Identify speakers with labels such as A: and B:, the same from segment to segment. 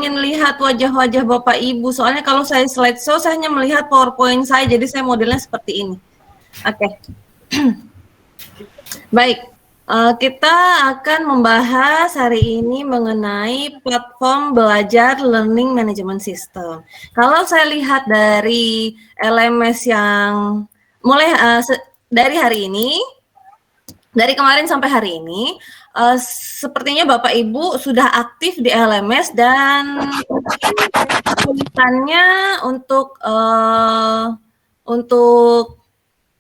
A: ingin lihat wajah-wajah Bapak Ibu. Soalnya kalau saya slideshow, saya hanya melihat PowerPoint saya, jadi saya modelnya seperti ini. Oke. Baik, kita akan membahas hari ini mengenai platform belajar Learning Management System. Kalau saya lihat dari LMS yang mulai dari hari ini, dari kemarin sampai hari ini, sepertinya Bapak Ibu sudah aktif di LMS dan kesulitannya untuk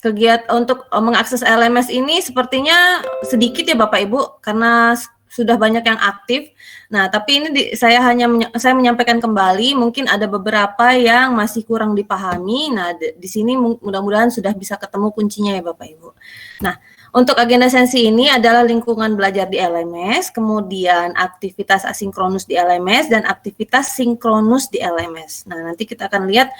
A: kegiatan untuk mengakses LMS ini sepertinya sedikit ya Bapak Ibu karena sudah banyak yang aktif. Nah, tapi ini saya menyampaikan kembali, mungkin ada beberapa yang masih kurang dipahami. Nah, di sini mudah-mudahan sudah bisa ketemu kuncinya ya Bapak Ibu. Nah, untuk agenda sesi ini adalah lingkungan belajar di LMS, kemudian aktivitas asinkronus di LMS dan aktivitas sinkronus di LMS. Nah, nanti kita akan lihat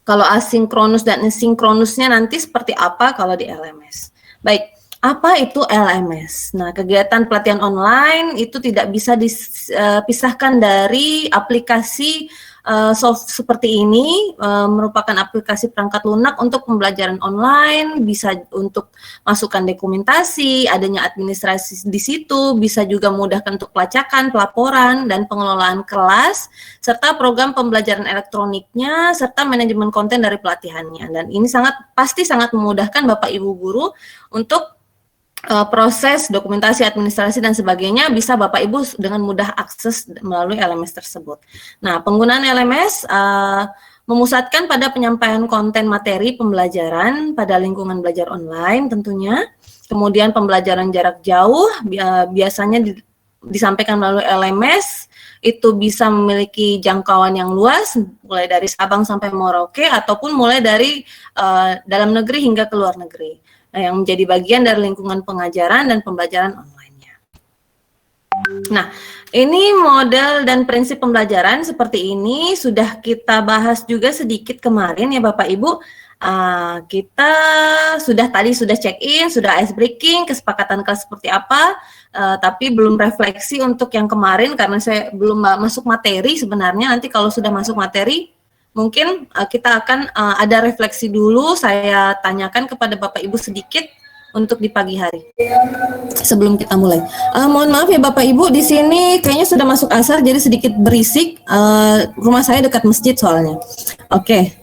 A: kalau asinkronus dan sinkronusnya nanti seperti apa kalau di LMS. Baik, apa itu LMS? Nah, kegiatan pelatihan online itu tidak bisa dipisahkan dari aplikasi soft seperti ini, merupakan aplikasi perangkat lunak untuk pembelajaran online, bisa untuk masukkan dokumentasi, adanya administrasi di situ, bisa juga memudahkan untuk pelacakan, pelaporan, dan pengelolaan kelas, serta program pembelajaran elektroniknya, serta manajemen konten dari pelatihannya. Dan ini pasti sangat memudahkan Bapak Ibu guru untuk proses dokumentasi, administrasi, dan sebagainya bisa Bapak Ibu dengan mudah akses melalui LMS tersebut. Nah, penggunaan LMS memusatkan pada penyampaian konten materi pembelajaran pada lingkungan belajar online tentunya. Kemudian pembelajaran jarak jauh biasanya disampaikan melalui LMS, itu bisa memiliki jangkauan yang luas, mulai dari Sabang sampai Merauke, ataupun mulai dari dalam negeri hingga ke luar negeri. Nah, yang menjadi bagian dari lingkungan pengajaran dan pembelajaran online-nya. Nah, ini model dan prinsip pembelajaran seperti ini sudah kita bahas juga sedikit kemarin ya Bapak Ibu. Kita sudah check-in, sudah ice breaking, kesepakatan kelas seperti apa, tapi belum refleksi untuk yang kemarin karena saya belum masuk materi sebenarnya. Nanti kalau sudah masuk materi, mungkin kita akan ada refleksi dulu, saya tanyakan kepada Bapak Ibu sedikit untuk di pagi hari sebelum kita mulai. Mohon maaf ya Bapak Ibu, di sini kayaknya sudah masuk asar jadi sedikit berisik. Rumah saya dekat masjid soalnya. Oke.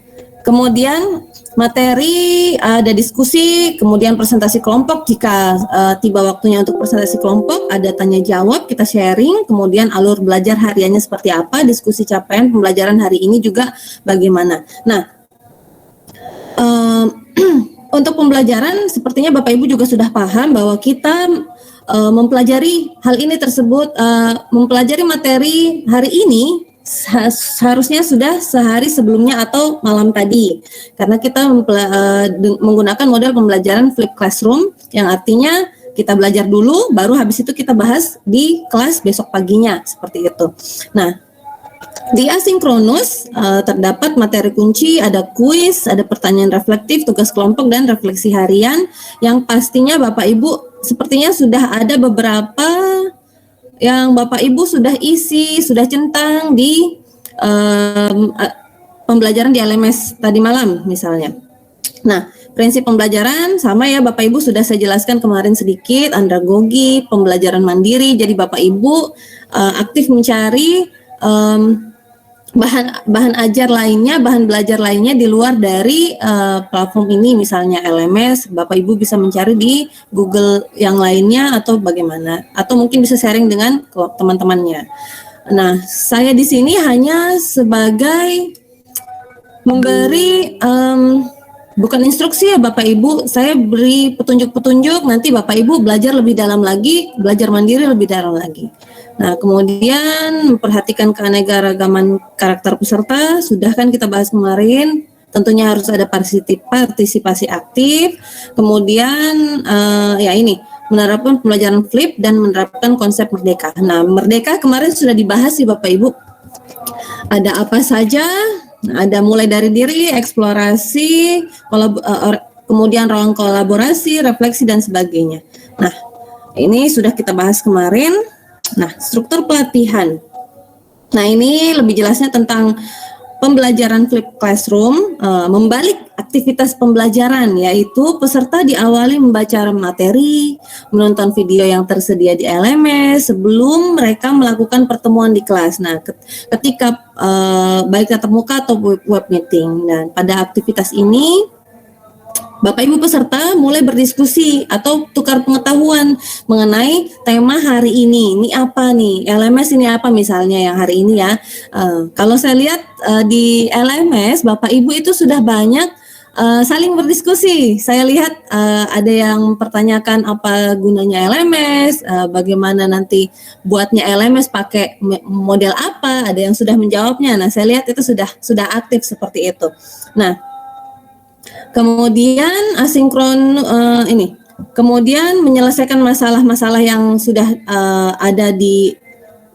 A: Kemudian materi ada diskusi, kemudian presentasi kelompok. Jika tiba waktunya untuk presentasi kelompok, ada tanya jawab, kita sharing, kemudian alur belajar hariannya seperti apa, diskusi capaian pembelajaran hari ini juga bagaimana. Nah, untuk pembelajaran sepertinya Bapak Ibu juga sudah paham bahwa kita mempelajari hal ini tersebut, mempelajari materi hari ini seharusnya sudah sehari sebelumnya atau malam tadi, karena kita menggunakan model pembelajaran flip classroom, yang artinya kita belajar dulu, baru habis itu kita bahas di kelas besok paginya, seperti itu. Nah, di asinkronus terdapat materi kunci, ada kuis, ada pertanyaan reflektif, tugas kelompok, dan refleksi harian, yang pastinya Bapak Ibu sepertinya sudah ada beberapa yang Bapak Ibu sudah isi, sudah centang di pembelajaran di LMS tadi malam misalnya. Nah, prinsip pembelajaran sama ya Bapak Ibu sudah saya jelaskan kemarin sedikit, andragogi, pembelajaran mandiri, jadi Bapak Ibu aktif mencari bahan ajar lainnya, bahan belajar lainnya di luar dari platform ini, misalnya LMS, Bapak Ibu bisa mencari di Google yang lainnya atau bagaimana, atau mungkin bisa sharing dengan teman-temannya. Nah, saya di sini hanya sebagai memberi bukan instruksi ya Bapak Ibu, saya beri petunjuk-petunjuk, nanti Bapak Ibu belajar lebih dalam lagi, belajar mandiri lebih dalam lagi. Nah, kemudian memperhatikan keanekaragaman karakter peserta, sudah kan kita bahas kemarin, tentunya harus ada partisipasi aktif, kemudian ya ini, menerapkan pembelajaran flip dan menerapkan konsep merdeka. Nah, merdeka kemarin sudah dibahas sih Bapak Ibu, ada apa saja, ada mulai dari diri, eksplorasi, kemudian ruang kolaborasi, refleksi, dan sebagainya. Nah, ini sudah kita bahas kemarin. Nah, struktur pelatihan. Nah, ini lebih jelasnya tentang pembelajaran flip classroom, membalik aktivitas pembelajaran, yaitu peserta diawali membaca materi, menonton video yang tersedia di LMS sebelum mereka melakukan pertemuan di kelas. Nah, ketika baik tatap muka atau web meeting, dan pada aktivitas ini Bapak Ibu peserta mulai berdiskusi atau tukar pengetahuan mengenai tema hari ini. Ini apa nih? LMS ini apa misalnya yang hari ini ya? Kalau saya lihat di LMS Bapak Ibu itu sudah banyak saling berdiskusi. Saya lihat ada yang mempertanyakan apa gunanya LMS, bagaimana nanti buatnya LMS pakai model apa. Ada yang sudah menjawabnya. Nah, saya lihat itu sudah aktif seperti itu. Nah, kemudian kemudian menyelesaikan masalah-masalah yang sudah ada di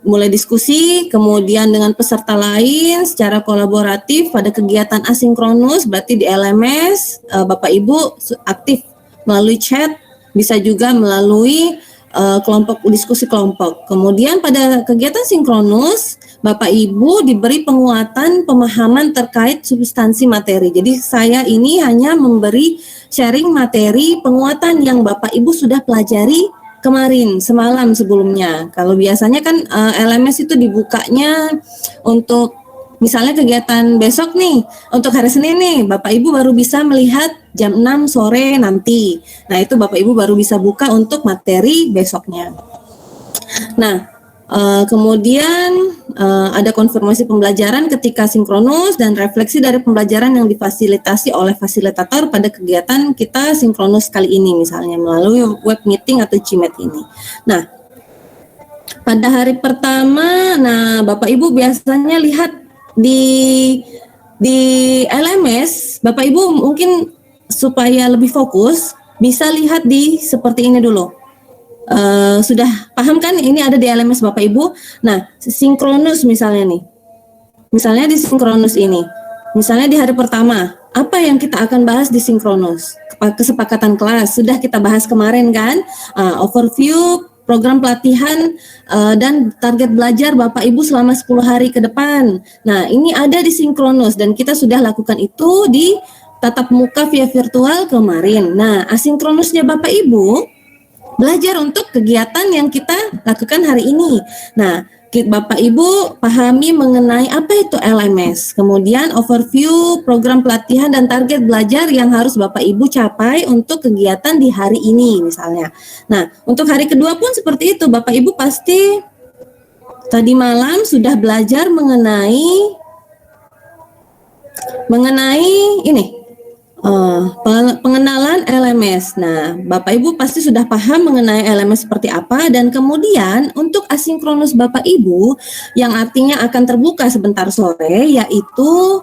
A: mulai diskusi, kemudian dengan peserta lain secara kolaboratif pada kegiatan asinkronus, berarti di LMS Bapak Ibu aktif melalui chat, bisa juga melalui kelompok diskusi kelompok. Kemudian pada kegiatan sinkronus, Bapak Ibu diberi penguatan pemahaman terkait substansi materi. Jadi saya ini hanya memberi sharing materi penguatan yang Bapak Ibu sudah pelajari kemarin semalam sebelumnya. Kalau biasanya kan LMS itu dibukanya untuk misalnya kegiatan besok nih, untuk hari Senin nih, Bapak Ibu baru bisa melihat jam 6 sore nanti. Nah, itu Bapak Ibu baru bisa buka untuk materi besoknya. Nah, kemudian ada konfirmasi pembelajaran ketika sinkronus dan refleksi dari pembelajaran yang difasilitasi oleh fasilitator pada kegiatan kita sinkronus kali ini, misalnya melalui web meeting atau Gmeet ini. Nah, pada hari pertama, nah Bapak Ibu biasanya lihat di LMS, Bapak Ibu mungkin supaya lebih fokus bisa lihat di seperti ini dulu. Sudah paham kan ini ada di LMS Bapak Ibu? Nah, sinkronus misalnya nih. Misalnya di sinkronus ini. Misalnya di hari pertama, apa yang kita akan bahas di sinkronus? Kesepakatan kelas sudah kita bahas kemarin kan? Overview program pelatihan dan target belajar Bapak Ibu selama 10 hari ke depan. Nah, ini ada di sinkronus dan kita sudah lakukan itu di tatap muka via virtual kemarin. Nah, asinkronusnya Bapak Ibu belajar untuk kegiatan yang kita lakukan hari ini. Nah, Bapak Ibu pahami mengenai apa itu LMS, kemudian overview program pelatihan dan target belajar yang harus Bapak Ibu capai untuk kegiatan di hari ini misalnya. Nah, untuk hari kedua pun seperti itu, Bapak Ibu pasti tadi malam sudah belajar mengenai ini. Pengenalan LMS. Nah, Bapak Ibu pasti sudah paham mengenai LMS seperti apa, dan kemudian untuk asinkronus Bapak Ibu yang artinya akan terbuka sebentar sore, yaitu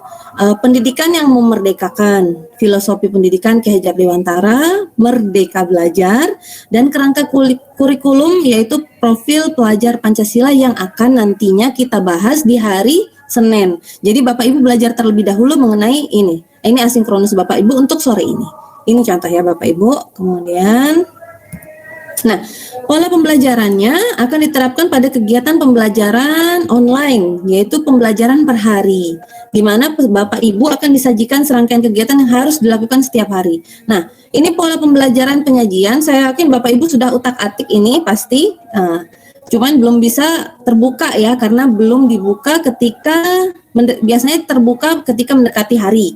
A: pendidikan yang memerdekakan, filosofi pendidikan Ki Hajar Dewantara, Merdeka Belajar, dan kerangka kurikulum yaitu profil pelajar Pancasila yang akan nantinya kita bahas di hari Senin. Jadi Bapak Ibu belajar terlebih dahulu mengenai ini. Ini asinkronus Bapak Ibu untuk sore ini. Ini contoh ya Bapak Ibu. Kemudian, nah, pola pembelajarannya akan diterapkan pada kegiatan pembelajaran online, yaitu pembelajaran per hari, di mana Bapak Ibu akan disajikan serangkaian kegiatan yang harus dilakukan setiap hari. Nah, ini pola pembelajaran penyajian. Saya yakin Bapak Ibu sudah utak-atik ini pasti. Cuman belum bisa terbuka ya, karena belum dibuka ketika biasanya terbuka ketika mendekati hari.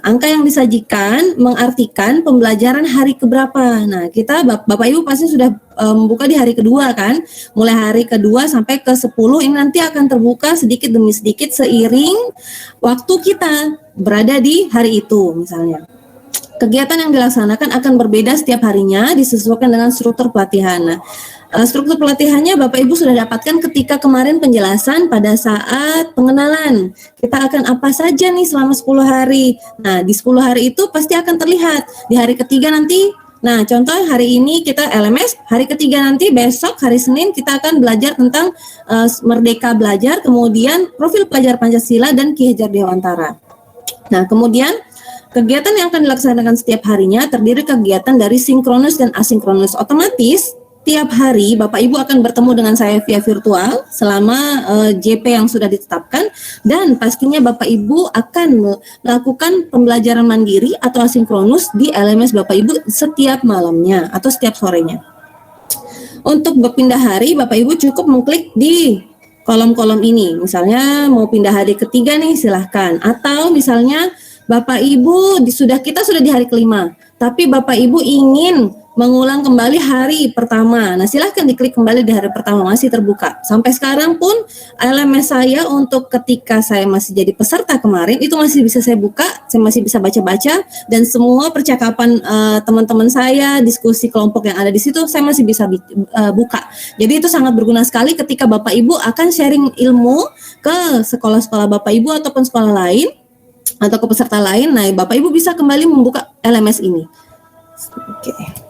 A: Angka yang disajikan mengartikan pembelajaran hari keberapa. Nah, kita Bapak Ibu pasti sudah membuka di hari kedua kan. Mulai hari kedua sampai ke 10 ini nanti akan terbuka sedikit demi sedikit seiring waktu kita berada di hari itu misalnya. Kegiatan yang dilaksanakan akan berbeda setiap harinya disesuaikan dengan struktur pelatihan. Nah, struktur pelatihannya Bapak Ibu sudah dapatkan ketika kemarin penjelasan pada saat pengenalan. Kita akan apa saja nih selama 10 hari. Nah, di 10 hari itu pasti akan terlihat. Di hari ketiga nanti, nah contoh hari ini kita LMS, hari ketiga nanti besok hari Senin kita akan belajar tentang Merdeka Belajar, kemudian profil pelajar Pancasila dan Ki Hajar Dewantara. Nah, kemudian kegiatan yang akan dilaksanakan setiap harinya terdiri kegiatan dari sinkronus dan asinkronus. Otomatis setiap hari Bapak Ibu akan bertemu dengan saya via virtual selama JP yang sudah ditetapkan, dan pastinya Bapak Ibu akan melakukan pembelajaran mandiri atau asinkronus di LMS Bapak Ibu setiap malamnya atau setiap sorenya. Untuk berpindah hari, Bapak Ibu cukup mengklik di kolom-kolom ini. Misalnya mau pindah hari ketiga nih, silahkan. Atau misalnya Bapak Ibu kita sudah di hari kelima, tapi Bapak Ibu ingin mengulang kembali hari pertama. Nah, silahkan diklik kembali di hari pertama, masih terbuka. Sampai sekarang pun LMS saya untuk ketika saya masih jadi peserta kemarin itu masih bisa saya buka, saya masih bisa baca-baca, dan semua percakapan teman-teman saya, diskusi kelompok yang ada di situ saya masih bisa buka. Jadi itu sangat berguna sekali ketika Bapak Ibu akan sharing ilmu ke sekolah-sekolah Bapak Ibu ataupun sekolah lain atau ke peserta lain. Nah, Bapak Ibu bisa kembali membuka LMS ini. Oke.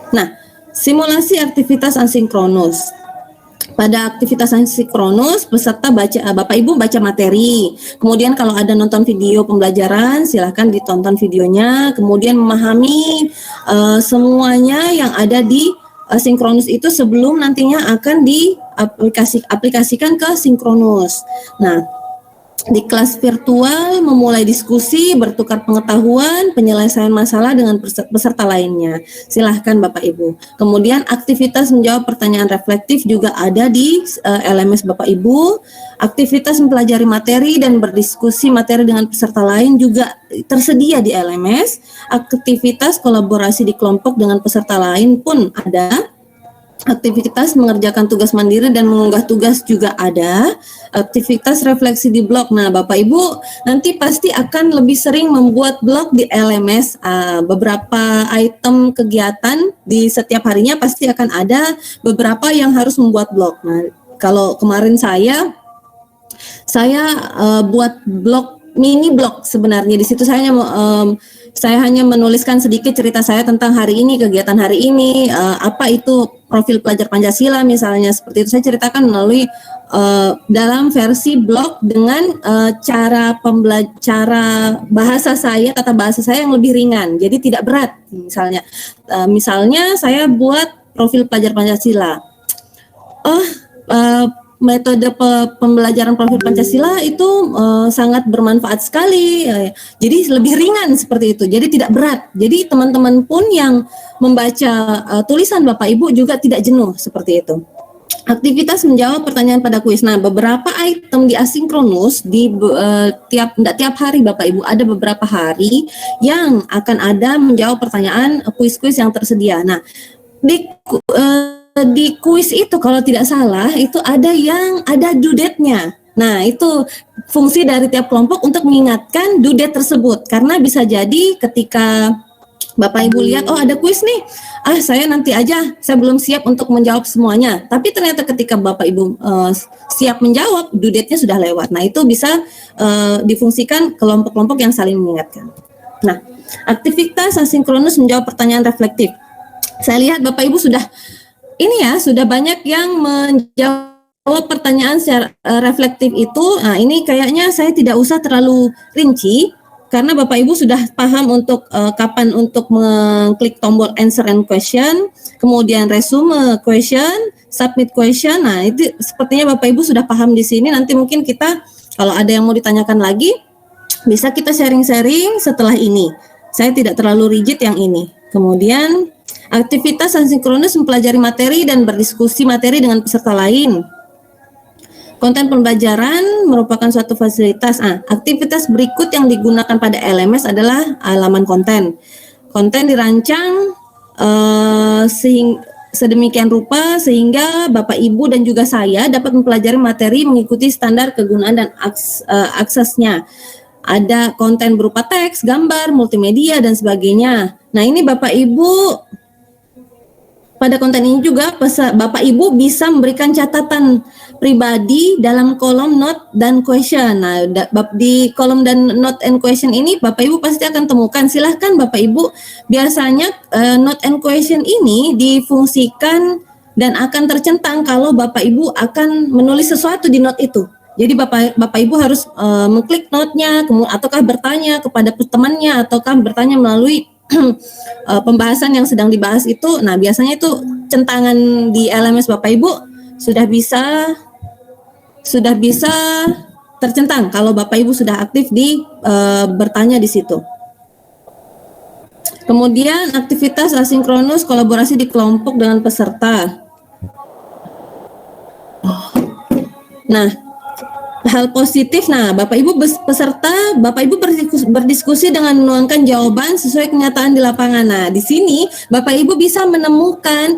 A: Nah, simulasi aktivitas asinkronus. Pada aktivitas asinkronus, peserta Bapak Ibu baca materi. Kemudian kalau ada nonton video pembelajaran, silahkan ditonton videonya. Kemudian memahami semuanya yang ada di asinkronus itu sebelum nantinya akan diaplikasikan ke sinkronus. Nah, di kelas virtual memulai diskusi, bertukar pengetahuan, penyelesaian masalah dengan peserta lainnya. Silahkan Bapak Ibu. Kemudian aktivitas menjawab pertanyaan reflektif juga ada di LMS Bapak Ibu. Aktivitas mempelajari materi dan berdiskusi materi dengan peserta lain juga tersedia di LMS. Aktivitas kolaborasi di kelompok dengan peserta lain pun ada. Aktivitas mengerjakan tugas mandiri dan mengunggah tugas juga ada. Aktivitas refleksi di blog. Nah, Bapak Ibu nanti pasti akan lebih sering membuat blog di LMS. Beberapa item kegiatan di setiap harinya pasti akan ada beberapa yang harus membuat blog. Nah, kalau kemarin saya buat blog, mini blog sebenarnya. Di situ saya hanya menuliskan sedikit cerita saya tentang hari ini, kegiatan hari ini, apa itu profil pelajar Pancasila misalnya, seperti itu saya ceritakan melalui dalam versi blog dengan cara bahasa saya, tata bahasa saya yang lebih ringan, jadi tidak berat. Misalnya saya buat profil pelajar Pancasila. Metode pembelajaran profil Pancasila itu sangat bermanfaat sekali. Jadi lebih ringan seperti itu. Jadi tidak berat. Jadi teman-teman pun yang membaca tulisan Bapak Ibu juga tidak jenuh seperti itu. Aktivitas menjawab pertanyaan pada kuis. Nah, beberapa item di asinkronus di tiap hari Bapak Ibu, ada beberapa hari yang akan ada menjawab pertanyaan kuis-kuis yang tersedia. Nah, di kuis itu kalau tidak salah itu ada due date-nya. Nah, itu fungsi dari tiap kelompok untuk mengingatkan due date tersebut, karena bisa jadi ketika Bapak Ibu lihat, oh ada kuis nih, saya nanti aja, saya belum siap untuk menjawab semuanya. Tapi ternyata ketika Bapak Ibu siap menjawab, due date-nya sudah lewat. Nah, itu bisa difungsikan kelompok-kelompok yang saling mengingatkan. Nah, aktivitas asinkronus menjawab pertanyaan reflektif. Saya lihat Bapak Ibu sudah banyak yang menjawab pertanyaan secara reflektif itu. Nah, ini kayaknya saya tidak usah terlalu rinci karena Bapak Ibu sudah paham untuk kapan untuk mengklik tombol answer and question, kemudian resume question, submit question. Nah, itu sepertinya Bapak Ibu sudah paham di sini. Nanti mungkin kita kalau ada yang mau ditanyakan lagi bisa kita sharing-sharing setelah ini. Saya tidak terlalu rigid yang ini. Kemudian aktivitas asinkronus mempelajari materi dan berdiskusi materi dengan peserta lain. Konten pembelajaran merupakan suatu fasilitas. Aktivitas berikut yang digunakan pada LMS adalah halaman konten. Konten dirancang sedemikian rupa sehingga Bapak Ibu dan juga saya dapat mempelajari materi mengikuti standar kegunaan dan aksesnya. Ada konten berupa teks, gambar, multimedia, dan sebagainya. Nah, ini Bapak Ibu, pada konten ini juga Bapak Ibu bisa memberikan catatan pribadi dalam kolom note dan question. Nah, di kolom dan note and question ini Bapak Ibu pasti akan temukan. Silahkan Bapak Ibu, biasanya note and question ini difungsikan dan akan tercentang kalau Bapak Ibu akan menulis sesuatu di note itu. Jadi Bapak Ibu harus mengklik note-nya, ataukah bertanya kepada temannya, ataukah bertanya melalui pembahasan yang sedang dibahas itu, nah biasanya itu centangan di LMS Bapak Ibu sudah bisa tercentang kalau Bapak Ibu sudah aktif di bertanya di situ. Kemudian aktivitas asinkronus kolaborasi di kelompok dengan peserta. Nah, hal positif, nah Bapak Ibu peserta, Bapak Ibu berdiskusi dengan menuangkan jawaban sesuai kenyataan di lapangan. Nah, di sini Bapak Ibu bisa menemukan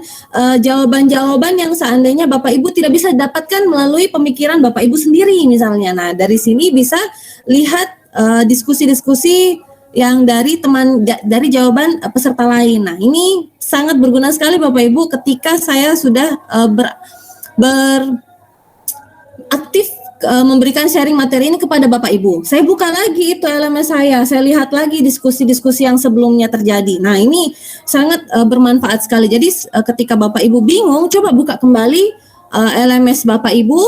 A: jawaban-jawaban yang seandainya Bapak Ibu tidak bisa dapatkan melalui pemikiran Bapak Ibu sendiri misalnya. Nah, dari sini bisa lihat diskusi-diskusi yang dari jawaban peserta lain. Nah, ini sangat berguna sekali Bapak Ibu ketika saya sudah aktif memberikan sharing materi ini kepada Bapak Ibu. Saya buka lagi itu LMS saya lihat lagi diskusi-diskusi yang sebelumnya terjadi. Nah, ini sangat bermanfaat sekali. Jadi ketika Bapak Ibu bingung, coba buka kembali LMS Bapak Ibu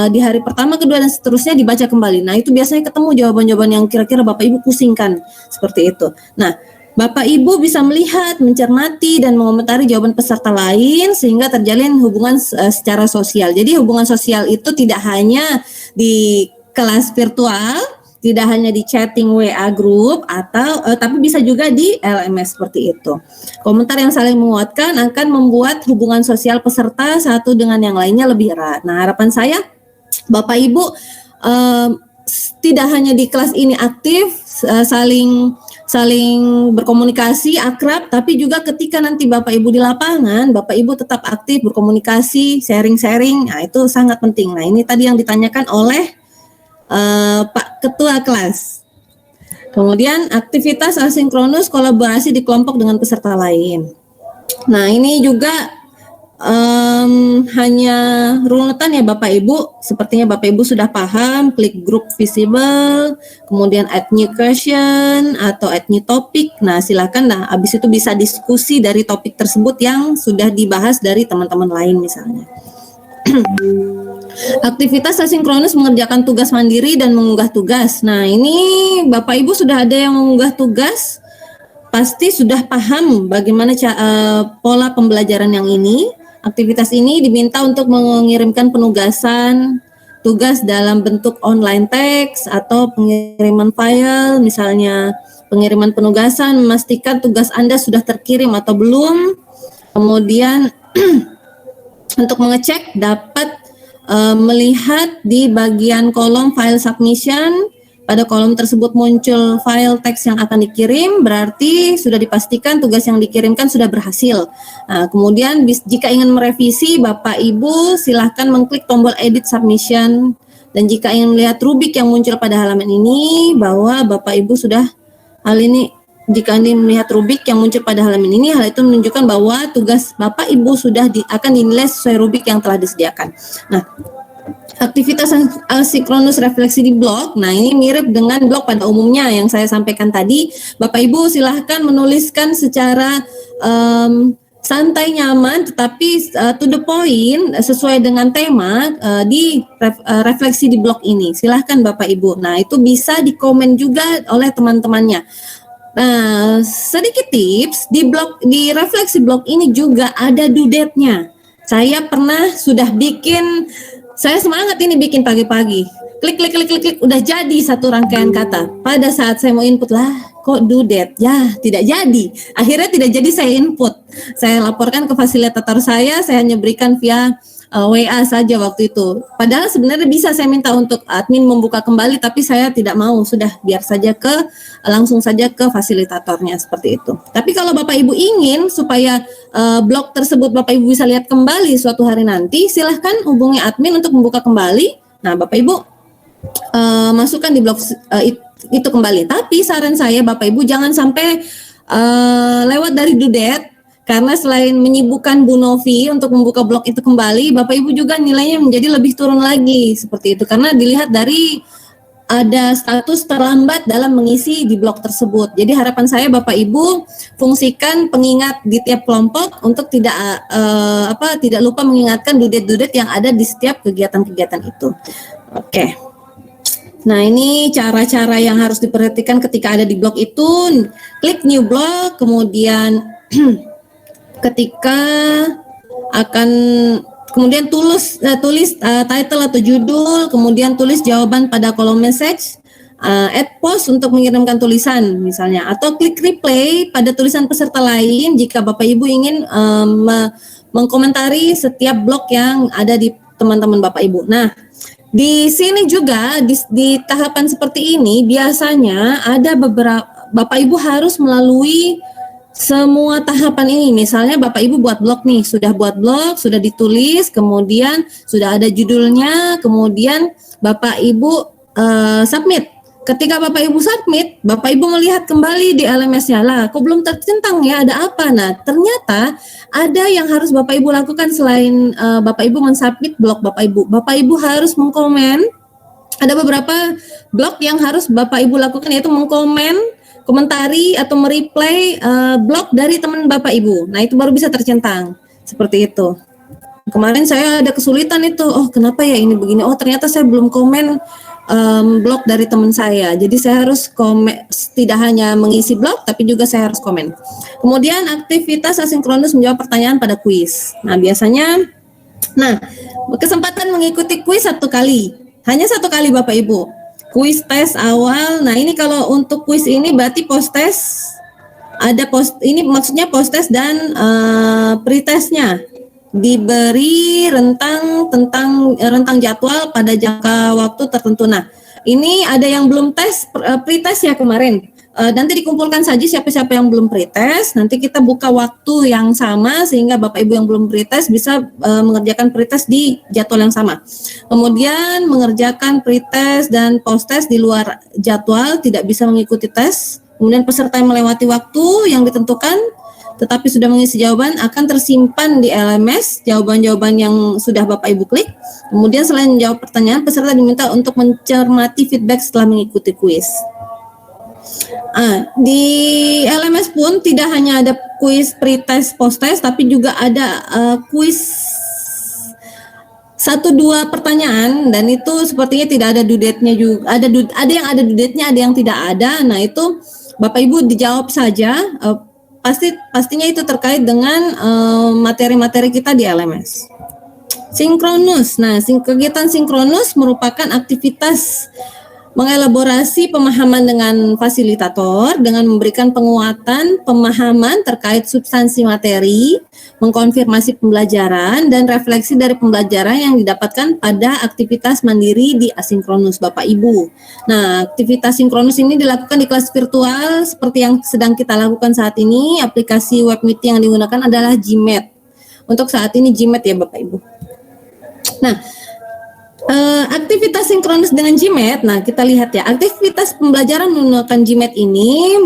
A: di hari pertama, kedua, dan seterusnya dibaca kembali. Nah, itu biasanya ketemu jawaban-jawaban yang kira-kira Bapak Ibu pusingkan, seperti itu. Nah, Bapak Ibu bisa melihat, mencermati, dan mengomentari jawaban peserta lain sehingga terjalin hubungan secara sosial. Jadi hubungan sosial itu tidak hanya di kelas virtual, tidak hanya di chatting WA group, atau tapi bisa juga di LMS seperti itu. Komentar yang saling menguatkan akan membuat hubungan sosial peserta satu dengan yang lainnya lebih erat. Nah, harapan saya Bapak Ibu tidak hanya di kelas ini aktif, saling berkomunikasi, akrab, tapi juga ketika nanti Bapak Ibu di lapangan, Bapak Ibu tetap aktif berkomunikasi, sharing-sharing. Nah, itu sangat penting. Nah, ini tadi yang ditanyakan oleh Pak Ketua kelas. Kemudian aktivitas asinkronus kolaborasi di kelompok dengan peserta lain. Nah, ini juga hanya runutan ya Bapak Ibu. Sepertinya Bapak Ibu sudah paham, klik group visible, kemudian add new question atau add new topic. Nah, silakan. Nah, habis itu bisa diskusi dari topik tersebut yang sudah dibahas dari teman-teman lain misalnya. Aktivitas asinkronus mengerjakan tugas mandiri dan mengunggah tugas. Nah, ini Bapak Ibu sudah ada yang mengunggah tugas, pasti sudah paham bagaimana pola pembelajaran yang ini. Aktivitas ini diminta untuk mengirimkan penugasan tugas dalam bentuk online teks atau pengiriman file, misalnya pengiriman penugasan, memastikan tugas Anda sudah terkirim atau belum. Kemudian untuk mengecek dapat melihat di bagian kolom file submission. Pada kolom tersebut muncul file teks yang akan dikirim, berarti sudah dipastikan tugas yang dikirimkan sudah berhasil. Nah, kemudian jika ingin merevisi, Bapak Ibu silahkan mengklik tombol edit submission. Dan jika ingin melihat rubik yang muncul pada halaman ini, bahwa Bapak Ibu sudah jika Anda melihat rubik yang muncul pada halaman ini, hal itu menunjukkan bahwa tugas Bapak Ibu sudah akan dinilai sesuai rubik yang telah disediakan. Nah, aktivitas asinkronus refleksi di blog, nah ini mirip dengan blog pada umumnya yang saya sampaikan tadi. Bapak Ibu silahkan menuliskan secara santai, nyaman, tetapi to the point, sesuai dengan tema di refleksi di blog ini. Silahkan Bapak Ibu. Nah, itu bisa dikomen juga oleh teman-temannya. Nah, sedikit tips, di refleksi blog ini juga ada due date-nya. Saya semangat ini bikin pagi-pagi. Klik, udah jadi satu rangkaian kata. Pada saat saya mau input, kok due date? Ya, tidak jadi. Akhirnya tidak jadi saya input. Saya laporkan ke fasilitator saya hanya berikan via WA saja waktu itu. Padahal sebenarnya bisa saya minta untuk admin membuka kembali, tapi saya tidak mau, sudah biar saja langsung saja ke fasilitatornya seperti itu. Tapi kalau Bapak Ibu ingin supaya blog tersebut Bapak Ibu bisa lihat kembali suatu hari nanti, silahkan hubungi admin untuk membuka kembali. Nah, Bapak Ibu masukkan di blog itu kembali. Tapi saran saya Bapak Ibu jangan sampai lewat dari due date. Karena selain menyibukkan Bu Novi untuk membuka blog itu kembali, Bapak Ibu juga nilainya menjadi lebih turun lagi seperti itu. Karena dilihat dari ada status terlambat dalam mengisi di blog tersebut. Jadi harapan saya Bapak Ibu fungsikan pengingat di tiap kelompok untuk tidak lupa mengingatkan due date yang ada di setiap kegiatan-kegiatan itu. Oke. Nah, ini cara-cara yang harus diperhatikan ketika ada di blog itu, klik new blog, kemudian ketika akan kemudian tulis title atau judul, kemudian tulis jawaban pada kolom message, add post untuk mengirimkan tulisan misalnya, atau klik replay pada tulisan peserta lain jika Bapak Ibu ingin mengkomentari setiap blog yang ada di teman-teman Bapak Ibu. Nah, di sini juga di tahapan seperti ini biasanya ada beberapa Bapak Ibu harus melalui semua tahapan ini. Misalnya Bapak Ibu buat blog nih, sudah buat blog, sudah ditulis, kemudian sudah ada judulnya, kemudian Bapak Ibu submit. Ketika Bapak Ibu submit, Bapak Ibu melihat kembali di LMS-nya, lah kok belum tercentang ya, ada apa? Nah, ternyata ada yang harus Bapak Ibu lakukan selain Bapak Ibu mensubmit blog Bapak Ibu. Bapak Ibu harus mengkomen. Ada beberapa blog yang harus Bapak Ibu lakukan, yaitu mengkomen, komentari atau mereplay blog dari teman Bapak Ibu. Nah, itu baru bisa tercentang. Seperti itu. Kemarin saya ada kesulitan itu. Oh, kenapa ya ini begini? Oh, ternyata saya belum komen blog dari teman saya. Jadi saya harus komen, tidak hanya mengisi blog tapi juga saya harus komen. Kemudian aktivitas asinkronus menjawab pertanyaan pada kuis. Nah, biasanya kesempatan mengikuti kuis satu kali. Hanya satu kali Bapak Ibu. Kuis tes awal. Nah, ini kalau untuk kuis ini berarti post test ada ini maksudnya post test dan pretestnya. Diberi rentang jadwal pada jangka waktu tertentu. Nah, ini ada yang belum tes pretest ya kemarin. Nanti dikumpulkan saja siapa-siapa yang belum pretest. Nanti kita buka waktu yang sama sehingga Bapak Ibu yang belum pretest bisa mengerjakan pretest di jadwal yang sama. Kemudian mengerjakan pretest dan post test di luar jadwal tidak bisa mengikuti tes. Kemudian peserta yang melewati waktu yang ditentukan tetapi sudah mengisi jawaban akan tersimpan di LMS jawaban-jawaban yang sudah Bapak Ibu klik. Kemudian selain menjawab pertanyaan, peserta diminta untuk mencermati feedback setelah mengikuti kuis. Di LMS pun tidak hanya ada kuis pretest, post-test, tapi juga ada kuis 1-2 pertanyaan, dan itu sepertinya tidak ada due date-nya juga. Ada yang ada due date-nya, ada yang tidak ada. Nah, itu Bapak Ibu dijawab saja. Pastinya itu terkait dengan materi-materi kita di LMS. Sinkronus. Nah, kegiatan sinkronus merupakan aktivitas mengelaborasi pemahaman dengan fasilitator dengan memberikan penguatan pemahaman terkait substansi materi, mengkonfirmasi pembelajaran dan refleksi dari pembelajaran yang didapatkan pada aktivitas mandiri di asinkronus Bapak Ibu. Nah, aktivitas sinkronus ini dilakukan di kelas virtual seperti yang sedang kita lakukan saat ini. Aplikasi web meeting yang digunakan adalah Gmeet. Untuk saat ini Gmeet ya Bapak Ibu. Nah, aktivitas sinkronus dengan Gmeet. Nah, kita lihat ya, aktivitas pembelajaran menggunakan Gmeet ini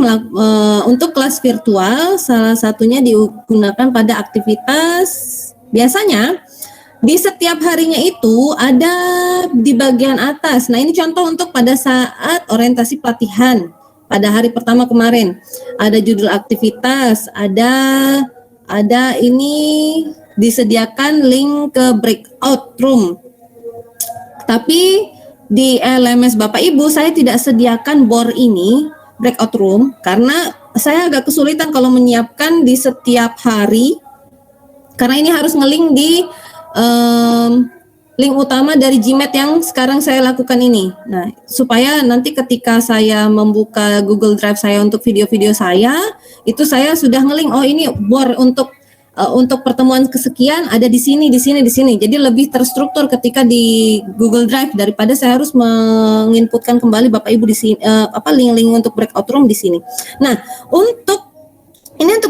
A: untuk kelas virtual salah satunya digunakan pada aktivitas biasanya di setiap harinya itu ada di bagian atas. Nah, ini contoh untuk pada saat orientasi pelatihan pada hari pertama kemarin. Ada judul aktivitas, ada ini disediakan link ke breakout room. Tapi di LMS Bapak Ibu saya tidak sediakan BOR ini, breakout room, karena saya agak kesulitan kalau menyiapkan di setiap hari, karena ini harus nge-link di link utama dari Gmeet yang sekarang saya lakukan ini. Nah, supaya nanti ketika saya membuka Google Drive saya untuk video-video saya, itu saya sudah nge-link, oh ini BOR untuk pertemuan kesekian ada di sini. Jadi lebih terstruktur ketika di Google Drive daripada saya harus menginputkan kembali Bapak Ibu di sini link-link untuk breakout room di sini. Nah, untuk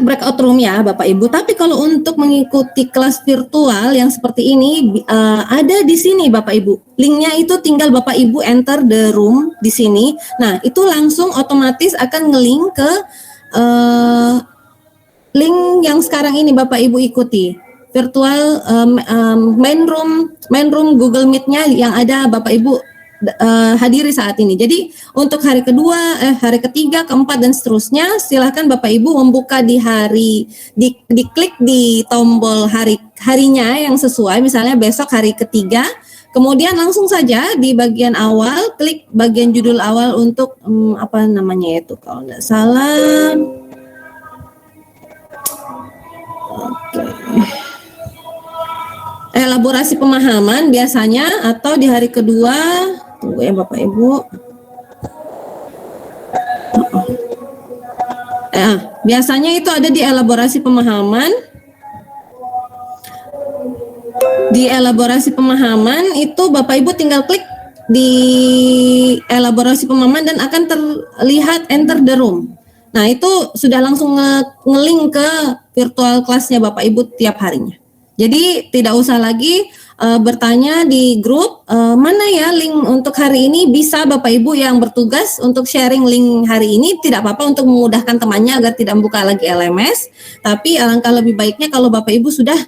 A: breakout room ya Bapak Ibu. Tapi kalau untuk mengikuti kelas virtual yang seperti ini ada di sini Bapak Ibu. Linknya itu tinggal Bapak Ibu enter the room di sini. Nah, itu langsung otomatis akan nge-link ke link yang sekarang ini Bapak Ibu ikuti, virtual main room Google Meet-nya yang ada Bapak Ibu hadiri saat ini. Jadi untuk hari kedua, hari ketiga, keempat dan seterusnya, silahkan Bapak Ibu membuka di hari, diklik di tombol harinya yang sesuai. Misalnya besok hari ketiga, Kemudian langsung saja di bagian awal, klik bagian judul awal untuk apa namanya itu kalau nggak salah. Oke. Elaborasi pemahaman biasanya atau di hari kedua, tunggu ya Bapak Ibu. Biasanya itu ada di elaborasi pemahaman. Di elaborasi pemahaman itu Bapak Ibu tinggal klik di elaborasi pemahaman dan akan terlihat enter the room. Nah, itu sudah langsung nge-link ke virtual kelasnya Bapak Ibu tiap harinya. Jadi tidak usah lagi bertanya di grup mana ya link untuk hari ini, bisa Bapak Ibu yang bertugas untuk sharing link hari ini, tidak apa-apa untuk memudahkan temannya agar tidak membuka lagi LMS. Tapi alangkah lebih baiknya kalau Bapak Ibu sudah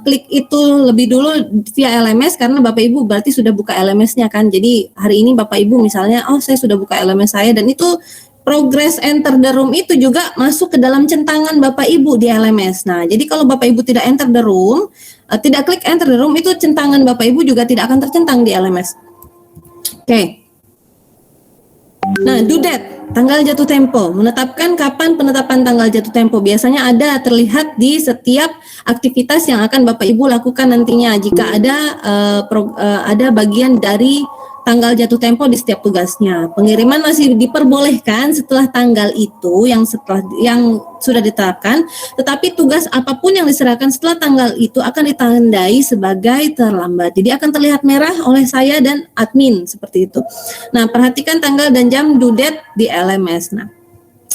A: klik itu lebih dulu via LMS, karena Bapak Ibu berarti sudah buka LMS-nya kan. Jadi hari ini Bapak Ibu misalnya, oh saya sudah buka LMS saya, dan itu progress enter the room itu juga masuk ke dalam centangan Bapak Ibu di LMS. Nah, jadi kalau Bapak Ibu tidak enter the room, tidak klik enter the room, itu centangan Bapak Ibu juga tidak akan tercentang di LMS. Oke. Nah, due date, tanggal jatuh tempo, menetapkan kapan penetapan tanggal jatuh tempo. Biasanya ada terlihat di setiap aktivitas yang akan Bapak Ibu lakukan nantinya. Jika ada bagian dari tanggal jatuh tempo di setiap tugasnya. Pengiriman masih diperbolehkan setelah tanggal itu yang sudah ditetapkan, tetapi tugas apapun yang diserahkan setelah tanggal itu akan ditandai sebagai terlambat. Jadi akan terlihat merah oleh saya dan admin seperti itu. Nah, perhatikan tanggal dan jam due date di LMS. Nah,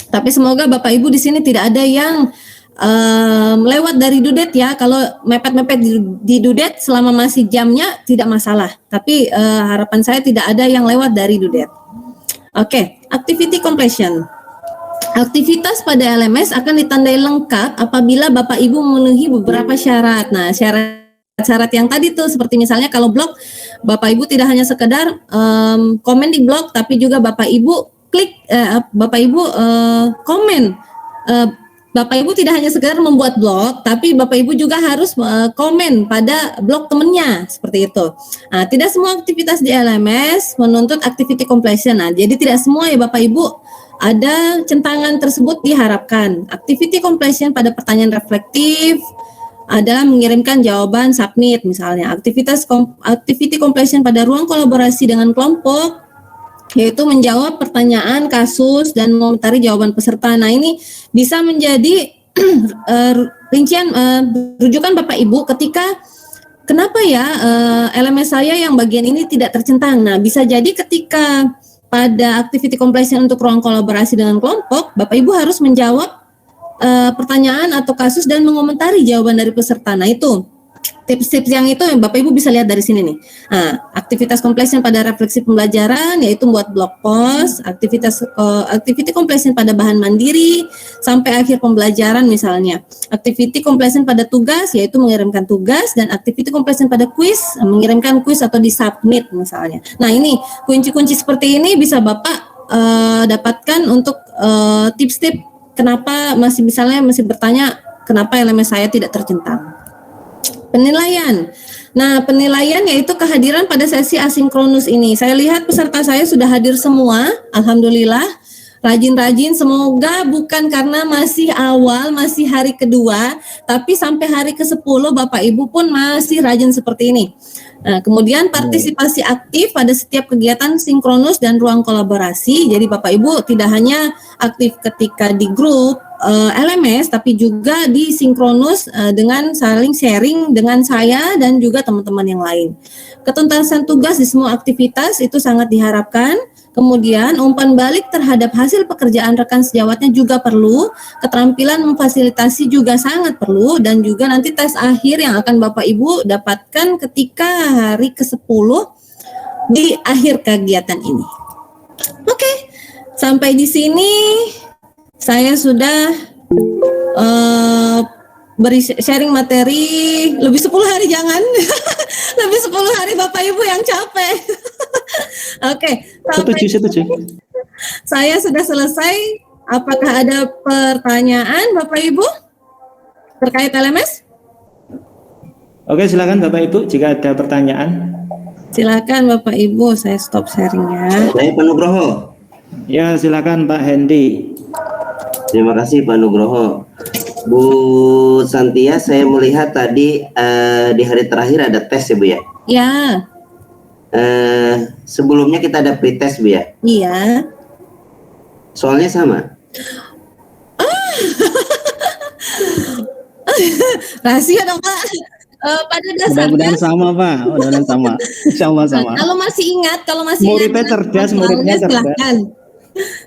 A: tapi semoga Bapak Ibu di sini tidak ada yang lewat dari due date ya. Kalau mepet-mepet di due date selama masih jamnya tidak masalah. Tapi harapan saya tidak ada yang lewat dari due date. Oke, activity completion. Aktivitas pada LMS akan ditandai lengkap apabila Bapak Ibu memenuhi beberapa syarat. Nah, syarat yang tadi tuh seperti misalnya kalau blog, Bapak Ibu tidak hanya sekedar komen di blog, tapi juga Bapak Ibu klik, Bapak Ibu komen. Bapak Ibu tidak hanya sekedar membuat blog, tapi Bapak Ibu juga harus komen pada blog temennya, seperti itu. Nah, tidak semua aktivitas di LMS menuntut activity completion. Nah, jadi tidak semua ya Bapak Ibu ada centangan tersebut diharapkan. Activity completion pada pertanyaan reflektif adalah mengirimkan jawaban submit misalnya. Activity completion pada ruang kolaborasi dengan kelompok yaitu menjawab pertanyaan, kasus, dan mengomentari jawaban peserta. Nah, ini bisa menjadi rincian rujukan Bapak Ibu ketika kenapa ya LMS saya yang bagian ini tidak tercentang. Nah, bisa jadi ketika pada activity completion untuk ruang kolaborasi dengan kelompok, Bapak Ibu harus menjawab pertanyaan atau kasus dan mengomentari jawaban dari peserta. Nah, itu tips-tips yang itu yang Bapak Ibu bisa lihat dari sini nih. Nah, aktivitas completion pada refleksi pembelajaran yaitu membuat blog post, activity completion pada bahan mandiri sampai akhir pembelajaran misalnya. Activity completion pada tugas yaitu mengirimkan tugas, dan activity completion pada quiz, mengirimkan quiz atau disubmit misalnya. Nah, ini kunci-kunci seperti ini bisa Bapak dapatkan untuk tips-tips kenapa masih bertanya kenapa LMS saya tidak tercentang. Penilaian. Nah, penilaian yaitu kehadiran pada sesi asinkronus ini. Saya lihat peserta saya sudah hadir semua, alhamdulillah. Rajin-rajin, semoga bukan karena masih awal, masih hari kedua, tapi sampai hari ke-10 Bapak Ibu pun masih rajin seperti ini. Nah, kemudian partisipasi aktif pada setiap kegiatan sinkronus dan ruang kolaborasi. Jadi Bapak Ibu tidak hanya aktif ketika di grup LMS, tapi juga di sinkronus dengan saling sharing dengan saya dan juga teman-teman yang lain. Ketuntasan tugas di semua aktivitas itu sangat diharapkan. Kemudian umpan balik terhadap hasil pekerjaan rekan sejawatnya juga perlu, keterampilan memfasilitasi juga sangat perlu, dan juga nanti tes akhir yang akan Bapak Ibu dapatkan ketika hari ke-10 di akhir kegiatan ini. Oke, sampai di sini saya sudah beri sharing materi lebih 10 hari jangan lebih 10 hari Bapak Ibu yang capek. Oke,
B: setuju.
A: Saya sudah selesai. Apakah ada pertanyaan Bapak Ibu terkait LMS?
B: Oke, silakan Bapak Ibu jika ada pertanyaan.
A: Silakan Bapak Ibu, saya stop sharingnya.
C: Saya Pak Nugroho.
B: Ya, silakan Pak Hendy.
C: Terima kasih Pak Nugroho. Bu Santia, saya melihat tadi di hari terakhir ada tes ya Bu ya?
A: Ya.
C: Sebelumnya kita ada pretest Bu ya?
A: Iya.
C: Soalnya sama?
A: Rahasia dong Pak. Pada dasarnya
B: Mudah-mudahan sama Pak, mudah-mudahan sama. Insya Allah sama.
A: Kalau masih ingat
B: muridnya cerdas, muridnya cerdas.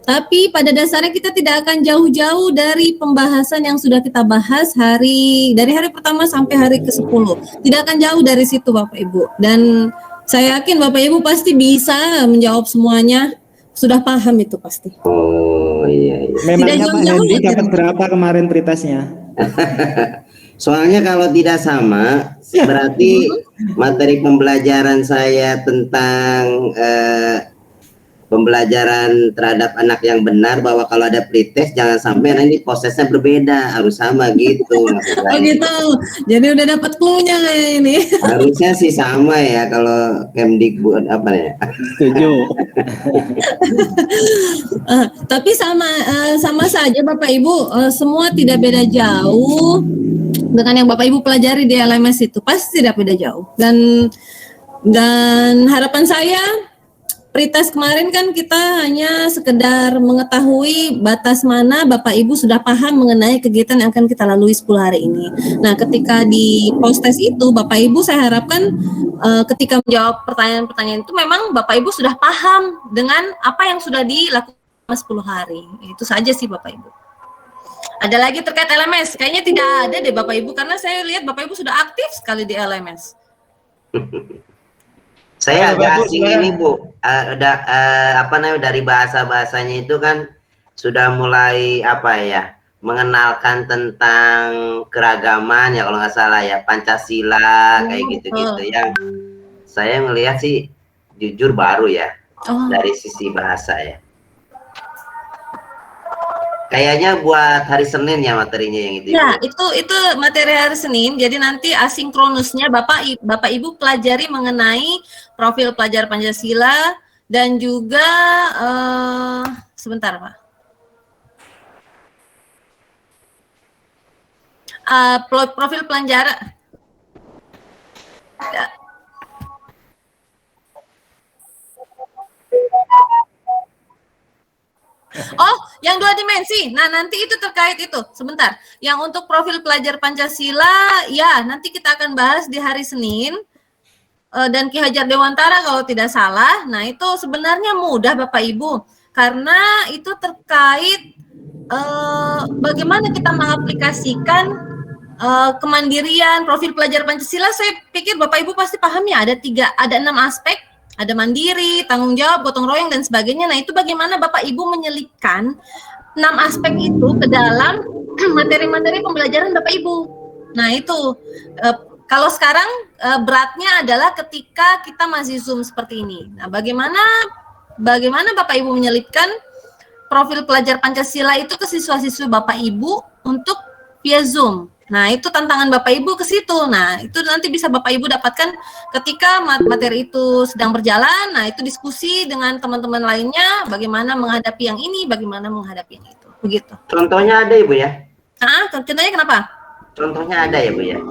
A: Tapi pada dasarnya kita tidak akan jauh-jauh dari pembahasan yang sudah kita bahas dari hari pertama sampai hari ke-10. Tidak akan jauh dari situ Bapak Ibu. Dan saya yakin Bapak Ibu pasti bisa menjawab semuanya. Sudah paham itu pasti.
C: Oh iya.
B: Memangnya Pak Hendy dapat berapa kemarin pretestnya?
C: Soalnya kalau tidak sama, berarti materi pembelajaran saya tentang pembelajaran terhadap anak yang benar, bahwa kalau ada pretest jangan sampai nanti prosesnya berbeda, harus sama gitu.
A: Oh gitu, jadi udah dapat clue-nya kayak ini.
C: Harusnya sih sama ya kalau Kemdikbud apa ya.
B: Setuju.
A: Tapi sama saja Bapak Ibu, semua tidak beda jauh dengan yang Bapak Ibu pelajari di LMS itu, pasti tidak beda jauh. Dan harapan saya pretest kemarin kan kita hanya sekedar mengetahui batas mana Bapak Ibu sudah paham mengenai kegiatan yang akan kita lalui 10 hari ini. Nah, ketika di post test itu Bapak Ibu saya harapkan ketika menjawab pertanyaan-pertanyaan itu memang Bapak Ibu sudah paham dengan apa yang sudah dilakukan 10 hari. Itu saja sih Bapak Ibu. Ada lagi terkait LMS? Kayaknya tidak ada deh Bapak Ibu, karena saya lihat Bapak Ibu sudah aktif sekali di LMS.
C: Saya agak asing ini Bu, dari bahasanya itu kan sudah mulai mengenalkan tentang keragaman ya kalau nggak salah ya, Pancasila kayak gitu-gitu, yang saya ngelihat sih jujur baru ya dari sisi bahasa ya. Kayaknya buat hari Senin ya materinya yang itu.
A: Ya, itu materi hari Senin. Jadi nanti asinkronusnya Bapak Ibu pelajari mengenai profil pelajar Pancasila dan juga sebentar Pak. Profil pelajar. Ya. Oh, yang 2 dimensi. Nah, nanti itu terkait itu. Sebentar. Yang untuk profil pelajar Pancasila, ya nanti kita akan bahas di hari Senin. Dan Ki Hajar Dewantara kalau tidak salah. Nah, itu sebenarnya mudah Bapak Ibu. Karena itu terkait bagaimana kita mengaplikasikan kemandirian profil pelajar Pancasila. Saya pikir Bapak Ibu pasti paham ya, ada 6 aspek. Ada mandiri, tanggung jawab, gotong royong, dan sebagainya. Nah, itu bagaimana Bapak Ibu menyelipkan 6 aspek itu ke dalam materi-materi pembelajaran Bapak Ibu. Nah, itu kalau sekarang beratnya adalah ketika kita masih Zoom seperti ini. Nah, bagaimana Bapak Ibu menyelipkan profil pelajar Pancasila itu ke siswa-siswi Bapak Ibu untuk via Zoom. Nah, itu tantangan Bapak Ibu ke situ. Nah, itu nanti bisa Bapak Ibu dapatkan ketika materi itu sedang berjalan. Nah, itu diskusi dengan teman-teman lainnya, bagaimana menghadapi yang ini, bagaimana menghadapi yang itu. Begitu.
C: Contohnya ada Ibu ya?
A: Contohnya kenapa?
C: Contohnya ada ya Bu ya?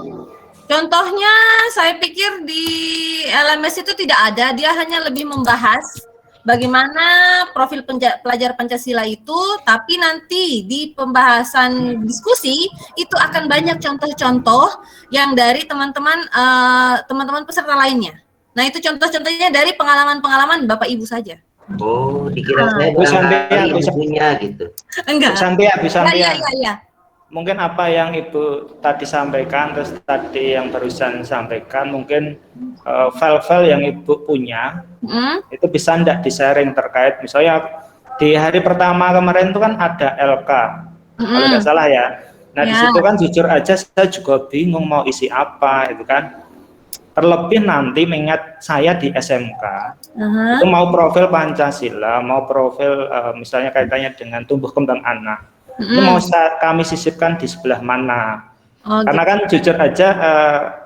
A: Contohnya saya pikir di LMS itu tidak ada, dia hanya lebih membahas bagaimana profil pelajar Pancasila itu, tapi nanti di pembahasan diskusi itu akan banyak contoh-contoh yang dari teman-teman peserta lainnya. Nah, itu contoh-contohnya dari pengalaman-pengalaman Bapak Ibu saja.
C: Oh, dikira saya punya gitu.
A: Enggak.
B: Bisa.
A: Ya.
B: Mungkin apa yang Ibu tadi sampaikan, terus tadi yang barusan sampaikan, mungkin file-file yang Ibu punya itu bisa enggak di-sharing terkait, misalnya di hari pertama kemarin itu kan ada LK, kalau nggak salah ya. Nah, di situ kan jujur aja saya juga bingung mau isi apa itu kan. Terlebih nanti mengingat saya di SMK, itu mau profil Pancasila, mau profil misalnya kaitannya dengan tumbuh kembang anak. Ini mau kami sisipkan di sebelah mana? Karena kan jujur aja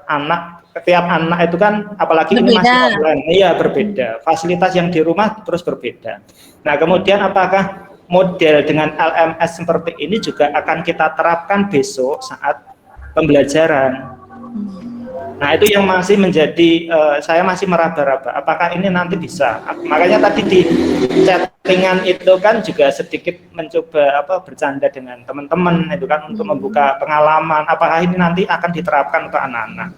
B: anak setiap anak itu kan, apalagi ini masih online, iya berbeda. Fasilitas yang di rumah terus berbeda. Nah, kemudian apakah model dengan LMS seperti ini juga akan kita terapkan besok saat pembelajaran? Nah, itu yang masih menjadi, saya masih meraba-raba, apakah ini nanti bisa. Makanya tadi di chattingan itu kan juga sedikit mencoba bercanda dengan teman-teman itu kan untuk membuka pengalaman, apakah ini nanti akan diterapkan untuk anak-anak.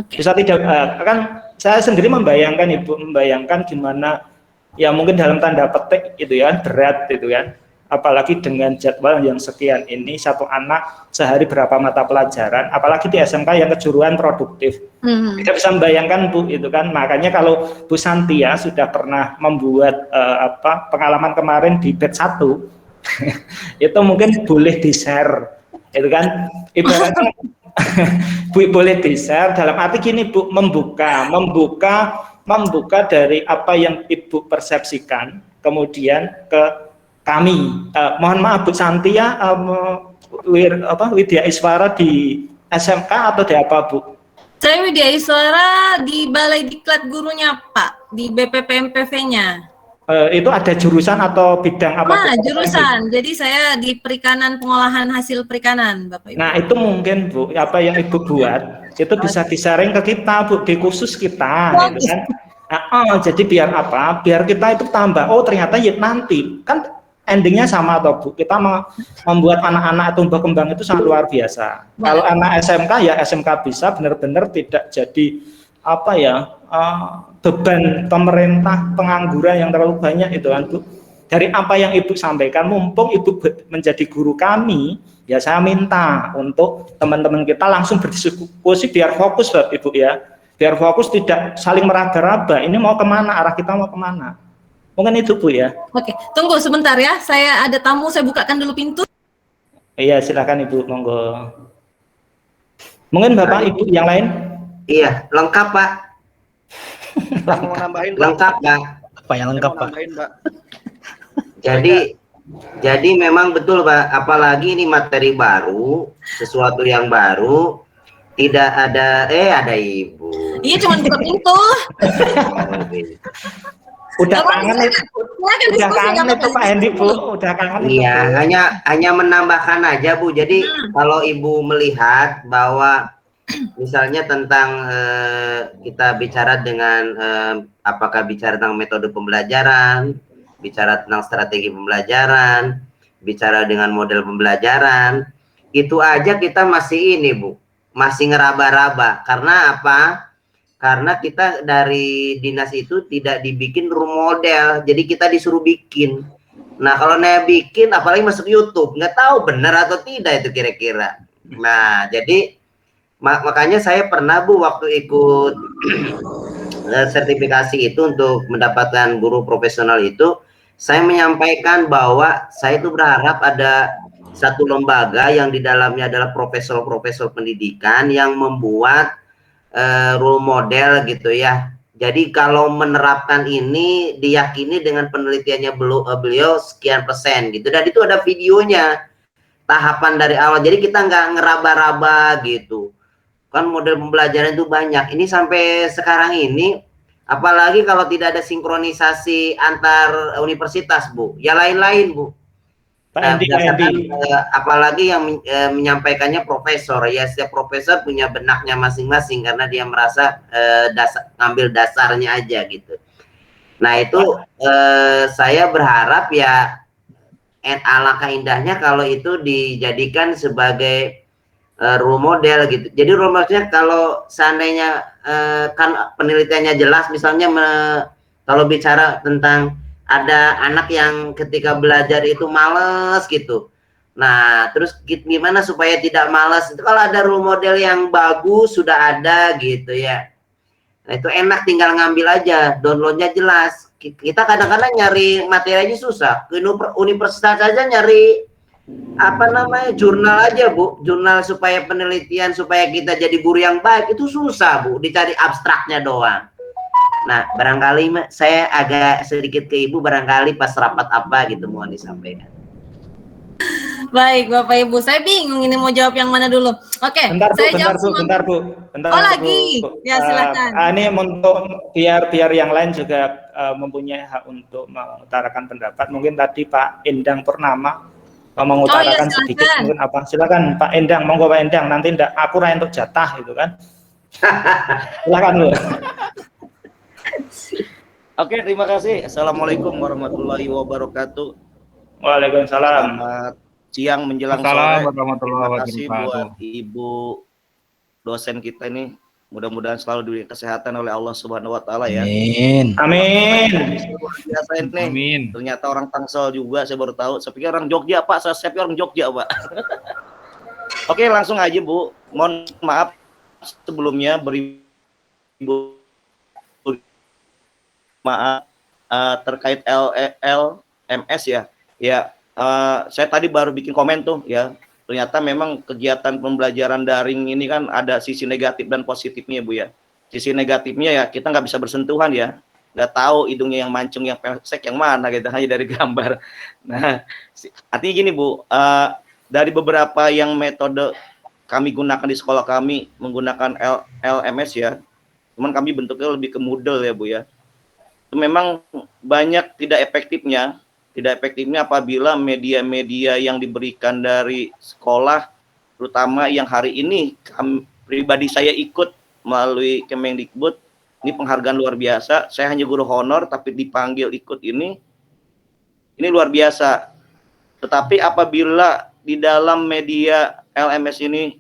B: Bisa tidak, kan saya sendiri membayangkan Ibu, membayangkan gimana, ya mungkin dalam tanda petik itu ya, berat itu kan. Apalagi dengan jadwal yang sekian ini, satu anak sehari berapa mata pelajaran, apalagi di SMK yang kejuruan produktif. Kita bisa membayangkan Bu itu kan. Makanya kalau Bu Santia sudah pernah membuat pengalaman kemarin di batch 1 itu mungkin boleh di-share itu kan, ibaratnya Bu boleh di-share dalam arti gini Bu, membuka dari apa yang Ibu persepsikan kemudian ke kami. Mohon maaf Bu Santia, Widya Iswara di SMK atau di apa Bu?
A: Saya Widya Iswara di Balai Diklat Gurunya Pak, di BPPMPV-nya.
B: Itu ada jurusan atau bidang apa?
A: Nah, jurusan. Jadi saya di perikanan, pengolahan hasil perikanan, Bapak Ibu.
B: Nah, itu mungkin Bu, apa yang Ibu buat itu bisa di-sharing ke kita Bu, di khusus kita, gitu kan. Nah, jadi biar apa? Biar kita itu tambah. Oh, ternyata ya nanti kan endingnya sama atau Bu, kita membuat anak-anak tumbuh kembang itu sangat luar biasa. Kalau anak SMK ya SMK bisa benar-benar tidak jadi beban pemerintah, pengangguran yang terlalu banyak itu kan Bu. Dari apa yang Ibu sampaikan, mumpung Ibu menjadi guru kami, ya saya minta untuk teman-teman kita langsung berdiskusi biar fokus Bapak Ibu ya, biar fokus tidak saling meraba-raba. Ini mau kemana, arah kita mau kemana? Mungkin itu Bu ya.
A: Oke, tunggu sebentar ya. Saya ada tamu, saya bukakan dulu pintu.
B: Iya, silakan Ibu, monggo. Mungkin Bapak Ibu yang lain?
C: Iya, lengkap Pak.
D: Mau nambahin Pak.
C: Lengkap Pak.
D: Apa yang lengkap Pak?
C: Jadi memang betul Pak, apalagi ini materi baru, sesuatu yang baru, tidak ada ada Ibu.
A: Iya, cuma buka pintu.
B: Udah kangen itu Pak Hendi Bu, udah kangen.
C: Iya, hanya menambahkan aja Bu. Jadi kalau Ibu melihat bahwa misalnya tentang kita bicara dengan apakah bicara tentang metode pembelajaran, bicara tentang strategi pembelajaran, bicara dengan model pembelajaran, itu aja kita masih ini Bu, masih ngeraba-raba. Karena apa? Karena kita dari dinas itu tidak dibikin role model, jadi kita disuruh bikin. Nah kalau saya bikin, apalagi masuk YouTube, nggak tahu benar atau tidak itu kira-kira. Nah jadi makanya saya pernah Bu waktu ikut sertifikasi itu untuk mendapatkan guru profesional itu, saya menyampaikan bahwa saya itu berharap ada satu lembaga yang di dalamnya adalah profesor-profesor pendidikan yang membuat role model gitu ya. Jadi kalau menerapkan ini diyakini dengan penelitiannya beliau sekian persen gitu, dan itu ada videonya tahapan dari awal, jadi kita nggak ngeraba-raba gitu kan. Model pembelajaran itu banyak ini sampai sekarang ini, apalagi kalau tidak ada sinkronisasi antar universitas Bu, ya lain-lain Bu. Apalagi yang menyampaikannya profesor, ya setiap profesor punya benaknya masing-masing karena dia merasa ngambil dasarnya aja gitu. Nah itu saya berharap ya alangkah indahnya kalau itu dijadikan sebagai role model gitu. Jadi role modelnya kalau seandainya kan penelitiannya jelas, misalnya kalau bicara tentang ada anak yang ketika belajar itu males gitu. Nah, terus gimana supaya tidak males? Itu kalau ada role model yang bagus sudah ada gitu ya. Nah, itu enak, tinggal ngambil aja, downloadnya jelas. Kita kadang-kadang nyari materinya susah. Ke universitas aja nyari jurnal aja Bu, jurnal supaya penelitian supaya kita jadi guru yang baik itu susah Bu, dicari abstraknya doang. Nah, barangkali saya agak sedikit ke Ibu, barangkali pas rapat apa gitu mohon disampaikan.
A: Baik, Bapak Ibu. Saya bingung ini mau jawab yang mana dulu. Oke, saya jawab semua.
B: Bentar Bu.
A: Oh, lagi? Ya, silakan.
B: Ini untuk biar yang lain juga mempunyai hak untuk mengutarakan pendapat. Mungkin tadi Pak Endang Purnama mengutarakan sedikit mungkin apa. Silakan Pak Endang, monggo Pak Endang. Nanti aku untuk jatah gitu kan. Silakan Bu.
D: Oke, terima kasih. Assalamualaikum warahmatullahi wabarakatuh.
B: Waalaikumsalam.
D: Selamat siang menjelang sore. Terima kasih buat Ibu dosen kita ini. Mudah-mudahan selalu diberi kesehatan oleh Allah Subhanahu wa taala ya.
B: Amin. Amin.
D: Biasa ini. Amin. Ternyata orang Tangsel juga, saya baru tahu. Saya pikir orang Jogja, Pak. Saya pikir orang Jogja, Pak. Oke, langsung aja, Bu. Mohon maaf sebelumnya maaf terkait LMS ya. Ya, saya tadi baru bikin komen tuh ya. Ternyata memang kegiatan pembelajaran daring ini kan ada sisi negatif dan positifnya Bu ya. Sisi negatifnya ya kita nggak bisa bersentuhan ya. Nggak tahu hidungnya yang mancung, yang pesek, yang mana gitu, hanya dari gambar. Nah, artinya gini Bu, dari beberapa yang metode kami gunakan di sekolah kami menggunakan LMS ya. Cuman kami bentuknya lebih ke Moodle ya Bu ya. Itu memang banyak tidak efektifnya apabila media-media yang diberikan dari sekolah, terutama yang hari ini pribadi saya ikut melalui Kemendikbud, ini penghargaan luar biasa. Saya hanya guru honor tapi dipanggil ikut ini luar biasa. Tetapi apabila di dalam media LMS ini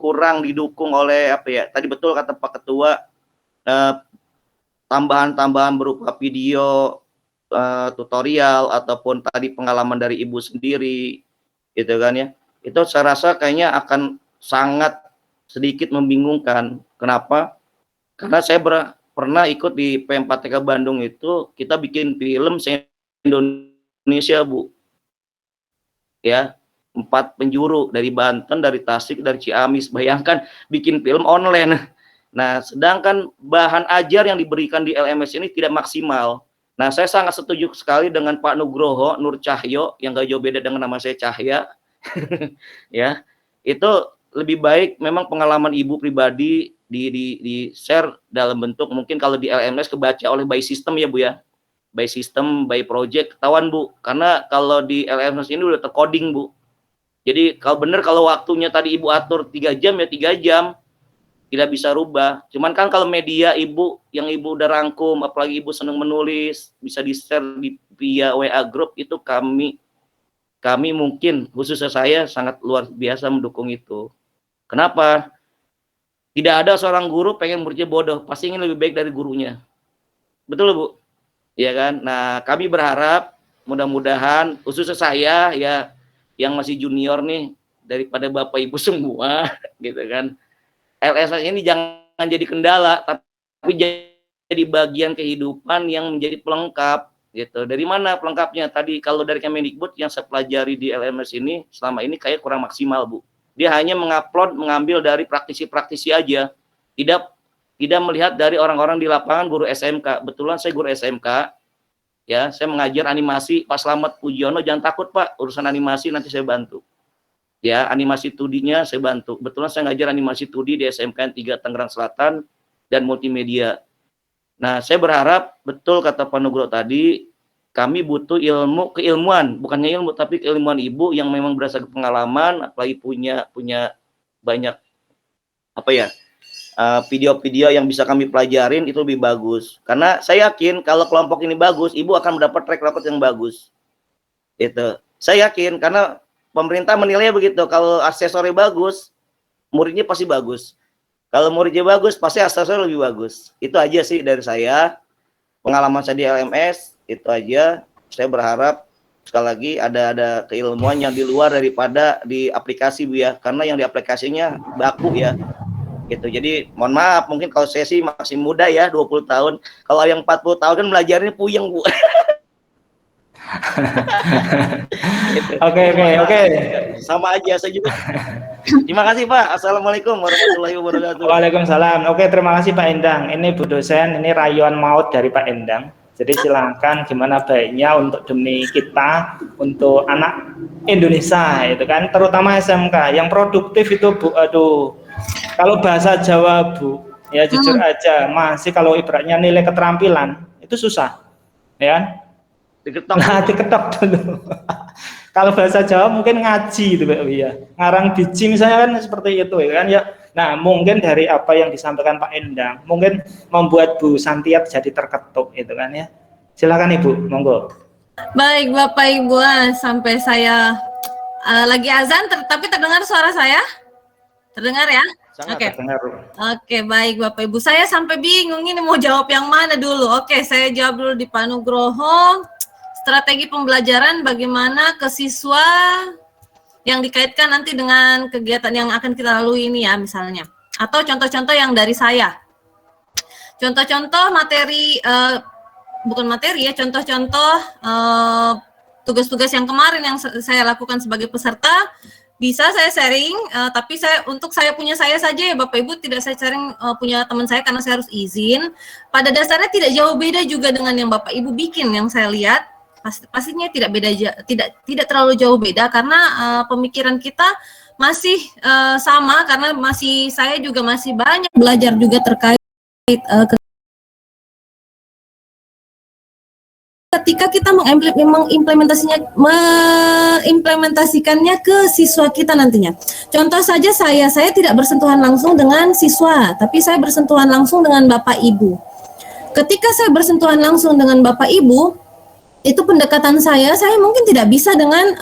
D: kurang didukung oleh tadi betul kata Pak Ketua, tambahan-tambahan berupa video, tutorial ataupun tadi pengalaman dari Ibu sendiri gitu kan ya, itu saya rasa kayaknya akan sangat sedikit membingungkan. Kenapa? Karena saya pernah ikut di P4TK Bandung itu, kita bikin film Indonesia Bu ya, 4 penjuru dari Banten, dari Tasik, dari Ciamis. Bayangkan bikin film online. Nah, sedangkan bahan ajar yang diberikan di LMS ini tidak maksimal. Nah, saya sangat setuju sekali dengan Pak Nugroho Nur Cahyo, yang gak jauh beda dengan nama saya Cahya. Ya, itu lebih baik memang pengalaman Ibu pribadi di share dalam bentuk mungkin kalau di LMS kebaca oleh by system ya Bu ya. By system, by project, ketahuan Bu. Karena kalau di LMS ini udah tercoding Bu. Jadi kalau benar kalau waktunya tadi Ibu atur 3 jam ya 3 jam. Tidak bisa rubah. Cuman kan kalau media Ibu yang Ibu udah rangkum, apalagi Ibu senang menulis, bisa di-share via WA group, itu kami mungkin khususnya saya sangat luar biasa mendukung itu. Kenapa? Tidak ada seorang guru pengen muridnya bodoh, pasti ingin lebih baik dari gurunya. Betul Bu? Iya kan? Nah, kami berharap mudah-mudahan khususnya saya ya yang masih junior nih, daripada Bapak Ibu semua gitu kan. LMS ini jangan jadi kendala, tapi jadi bagian kehidupan yang menjadi pelengkap gitu. Dari mana pelengkapnya? Tadi kalau dari Kemendikbud yang saya pelajari di LMS ini selama ini kayak kurang maksimal Bu. Dia hanya mengambil dari praktisi-praktisi aja, tidak melihat dari orang-orang di lapangan, guru SMK. Betulan saya guru SMK, ya saya mengajar animasi. Pak Slamet Pujiono, jangan takut Pak, urusan animasi nanti saya bantu. Ya, animasi 2D-nya saya bantu. Betulan saya ngajar animasi 2D di SMK 3 Tangerang Selatan dan multimedia. Nah, saya berharap betul kata Pak Nugroho tadi, kami butuh keilmuan, bukannya ilmu tapi keilmuan Ibu yang memang berdasarkan pengalaman, apalagi punya banyak video-video yang bisa kami pelajarin, itu lebih bagus. Karena saya yakin kalau kelompok ini bagus, Ibu akan mendapat track record yang bagus. Itu. Saya yakin karena pemerintah menilai begitu, kalau aksesornya bagus, muridnya pasti bagus. Kalau muridnya bagus, pasti aksesornya lebih bagus. Itu aja sih dari saya. Pengalaman saya di LMS, itu aja. Saya berharap, sekali lagi, ada keilmuan yang di luar daripada di aplikasi Bu ya. Karena yang di aplikasinya baku ya. Gitu. Jadi, mohon maaf, mungkin kalau saya sih masih muda ya, 20 tahun. Kalau yang 40 tahun kan belajarnya puyeng Bu. Oke. Sama aja saya juga. Terima kasih Pak. Assalamualaikum warahmatullahi wabarakatuh.
B: Waalaikumsalam. Oke, terima kasih Pak Endang. Ini Bu dosen, ini rayuan maut dari Pak Endang. Jadi silakan gimana baiknya untuk demi kita, untuk anak Indonesia itu kan, terutama SMK yang produktif itu Bu. Aduh, kalau bahasa Jawa Bu, ya jujur aja masih kalau ibaratnya nilai keterampilan itu susah, ya. Diketok dulu. Kalau bahasa Jawa mungkin ngaji itu Pak ya. Ngarang biji misalnya kan seperti itu ya kan ya. Nah, mungkin dari apa yang disampaikan Pak Endang, mungkin membuat Bu Santiat jadi terketuk itu kan ya. Silakan Ibu, monggo.
A: Baik Bapak Ibu, sampai saya lagi azan, tapi terdengar suara saya? Terdengar ya? Oke. Oke, baik Bapak Ibu. Saya sampai bingung ini mau jawab yang mana dulu. Oke, saya jawab dulu di Pak Nugroho. Strategi pembelajaran bagaimana ke siswa yang dikaitkan nanti dengan kegiatan yang akan kita lalui ini ya misalnya. Atau contoh-contoh yang dari saya. Contoh-contoh materi, bukan materi ya, contoh-contoh tugas-tugas yang kemarin yang saya lakukan sebagai peserta, bisa saya sharing, tapi untuk saya punya saya saja ya Bapak Ibu, tidak saya sharing punya teman saya karena saya harus izin. Pada dasarnya tidak jauh beda juga dengan yang Bapak Ibu bikin, yang saya lihat. Pastinya tidak beda, tidak terlalu jauh beda karena pemikiran kita masih sama karena saya juga masih banyak belajar juga terkait ketika kita mengimplementasikannya ke siswa kita nantinya. Contoh saja saya tidak bersentuhan langsung dengan siswa, tapi saya bersentuhan langsung dengan Bapak Ibu. Ketika saya bersentuhan langsung dengan Bapak Ibu, itu pendekatan saya mungkin tidak bisa dengan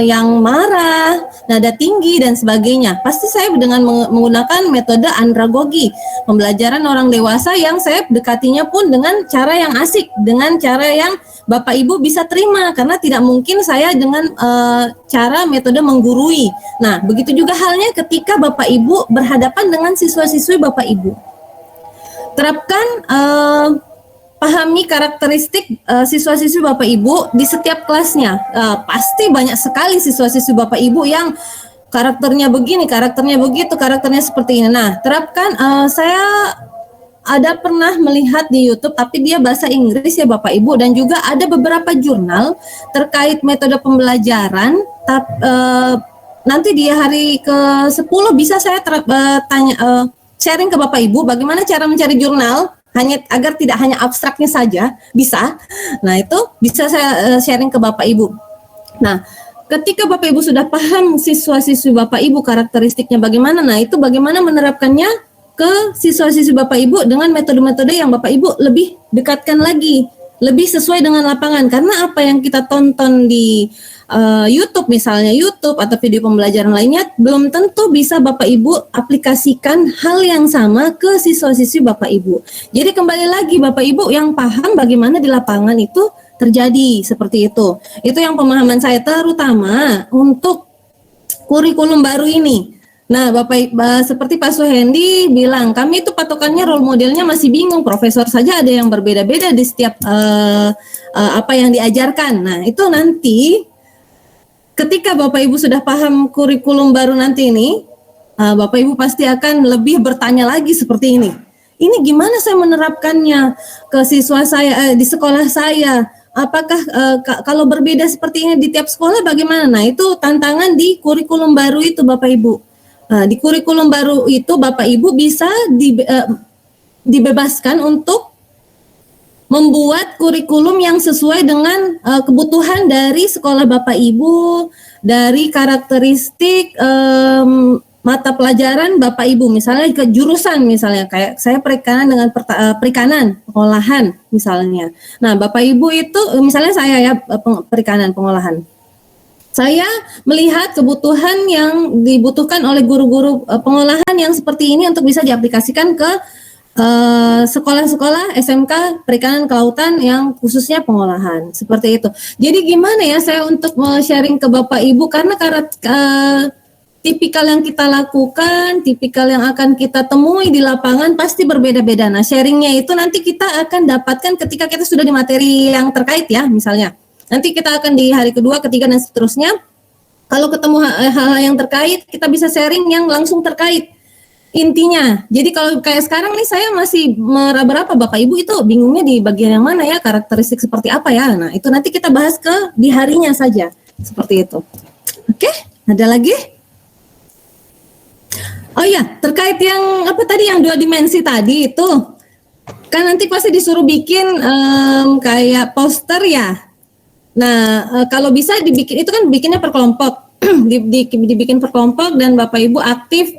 A: yang marah, nada tinggi dan sebagainya. Pasti saya dengan menggunakan metode andragogi, pembelajaran orang dewasa yang saya dekatinya pun dengan cara yang asik, dengan cara yang Bapak Ibu bisa terima, karena tidak mungkin saya dengan cara metode menggurui. Nah, begitu juga halnya ketika Bapak Ibu berhadapan dengan siswa-siswi Bapak Ibu. Terapkan pahami karakteristik siswa-siswi Bapak Ibu di setiap kelasnya. Pasti banyak sekali siswa-siswi Bapak Ibu yang karakternya begini, karakternya begitu, karakternya seperti ini. Nah, terapkan, saya ada pernah melihat di YouTube, tapi dia bahasa Inggris ya Bapak Ibu, dan juga ada beberapa jurnal terkait metode pembelajaran. Nanti di hari ke-10 bisa saya sharing ke Bapak Ibu bagaimana cara mencari jurnal, hanya agar tidak hanya abstraknya saja, bisa. Nah, itu bisa saya sharing ke Bapak Ibu. Nah, ketika Bapak Ibu sudah paham siswa-siswi Bapak Ibu karakteristiknya bagaimana, nah itu bagaimana menerapkannya ke siswa-siswi Bapak Ibu dengan metode-metode yang Bapak Ibu lebih dekatkan lagi, lebih sesuai dengan lapangan. Karena apa yang kita tonton di YouTube misalnya, YouTube atau video pembelajaran lainnya, belum tentu bisa Bapak Ibu aplikasikan hal yang sama ke siswa-siswi Bapak Ibu. Jadi kembali lagi Bapak Ibu yang paham bagaimana di lapangan itu terjadi seperti itu. Itu yang pemahaman saya terutama untuk kurikulum baru ini. Nah, Bapak seperti Pak Suhendi bilang, kami itu patokannya role modelnya masih bingung. Profesor saja ada yang berbeda-beda di setiap apa yang diajarkan. Nah, itu nanti ketika Bapak Ibu sudah paham kurikulum baru nanti ini, Bapak Ibu pasti akan lebih bertanya lagi seperti ini. Ini gimana saya menerapkannya ke siswa saya di sekolah saya? Apakah kalau berbeda seperti ini di tiap sekolah bagaimana? Nah, itu tantangan di kurikulum baru itu Bapak Ibu. Di kurikulum baru itu Bapak Ibu bisa dibebaskan untuk membuat kurikulum yang sesuai dengan kebutuhan dari sekolah Bapak Ibu, dari karakteristik mata pelajaran Bapak Ibu, misalnya ke jurusan, misalnya kayak saya perikanan dengan perikanan, pengolahan misalnya. Nah, Bapak Ibu itu misalnya saya ya perikanan, pengolahan. Saya melihat kebutuhan yang dibutuhkan oleh guru-guru pengolahan yang seperti ini untuk bisa diaplikasikan ke sekolah-sekolah SMK perikanan kelautan yang khususnya pengolahan seperti itu. Jadi gimana ya saya untuk sharing ke Bapak Ibu, karena tipikal yang kita lakukan, tipikal yang akan kita temui di lapangan pasti berbeda-beda. Nah, sharingnya itu nanti kita akan dapatkan ketika kita sudah di materi yang terkait ya, misalnya. Nanti kita akan di hari kedua, ketiga dan seterusnya. Kalau ketemu hal-hal yang terkait, kita bisa sharing yang langsung terkait. intinya. Jadi kalau kayak sekarang nih saya masih meraba-raba Bapak Ibu itu bingungnya di bagian yang mana ya, karakteristik seperti apa ya. Nah, itu nanti kita bahas ke di harinya saja. Seperti itu. Oke, ada lagi? Oh iya, terkait yang apa tadi yang 2 dimensi tadi itu kan nanti pasti disuruh bikin kayak poster ya. Nah, kalau bisa dibikin itu kan bikinnya per kelompok. Dibikin per kelompok dan Bapak Ibu aktif.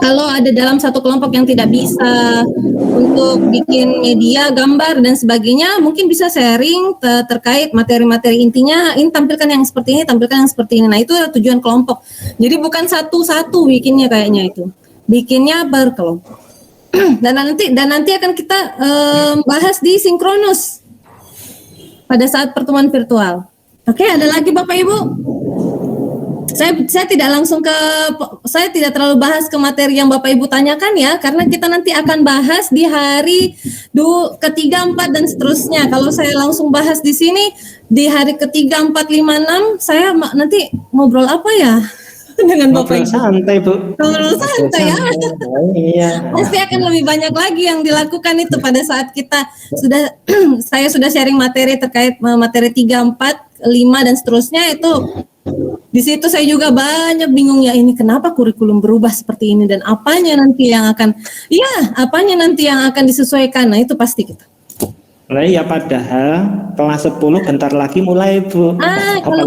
A: Kalau ada dalam satu kelompok yang tidak bisa untuk bikin media, gambar dan sebagainya, mungkin bisa sharing terkait materi-materi intinya. Ini tampilkan yang seperti ini, tampilkan yang seperti ini. Nah, itu tujuan kelompok. Jadi bukan satu-satu bikinnya kayaknya itu. Bikinnya per kelompok. dan nanti akan kita bahas di sinkronus pada saat pertemuan virtual. Oke, ada lagi Bapak Ibu? Saya tidak terlalu bahas ke materi yang Bapak Ibu tanyakan ya, karena kita nanti akan bahas di hari ketiga, 4 dan seterusnya. Kalau saya langsung bahas di sini di hari ketiga, 4, 5, 6, saya nanti ngobrol apa ya dengan Bapak Ibu?
B: Santai Bu.
A: Ngobrol santai ya.
B: Iya.
A: Pasti akan lebih banyak lagi yang dilakukan itu pada saat kita saya sudah sharing materi terkait materi 3, 4, 5 dan seterusnya itu. Di situ saya juga banyak bingung ya, ini kenapa kurikulum berubah seperti ini dan apanya nanti yang akan disesuaikan. Nah, itu pasti kita.
B: Nah, ya padahal kelas 10 bentar lagi mulai Bu.
A: Kalau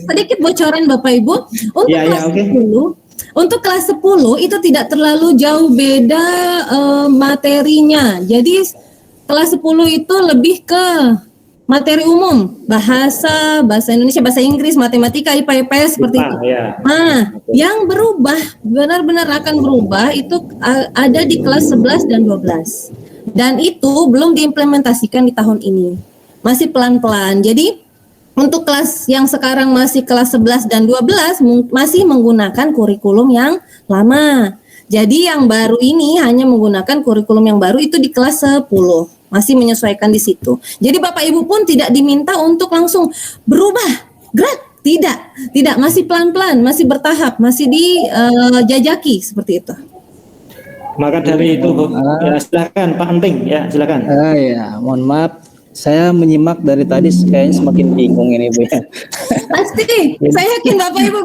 A: sedikit bocoran Bapak Ibu, untuk kelas 10, untuk kelas 10 itu tidak terlalu jauh beda materinya. Jadi kelas 10 itu lebih ke materi umum, bahasa Indonesia, bahasa Inggris, matematika, IPA, IPS seperti itu.
B: Ya.
A: Nah, yang berubah, benar-benar akan berubah itu ada di kelas 11 dan 12. Dan itu belum diimplementasikan di tahun ini. Masih pelan-pelan. Jadi untuk kelas yang sekarang masih kelas 11 dan 12 masih menggunakan kurikulum yang lama. Jadi yang baru ini hanya menggunakan kurikulum yang baru itu di kelas 10. Masih menyesuaikan di situ. Jadi Bapak Ibu pun tidak diminta untuk langsung berubah, gerak, tidak, masih pelan-pelan, masih bertahap, masih dijajaki seperti itu.
B: Maka dari itu Bu, ya silakan Pak Anting, ya silakan.
E: Ya, mohon maaf. Saya menyimak dari tadi kayaknya semakin bingung ini Bu ya.
A: Pasti, saya yakin Bapak Ibu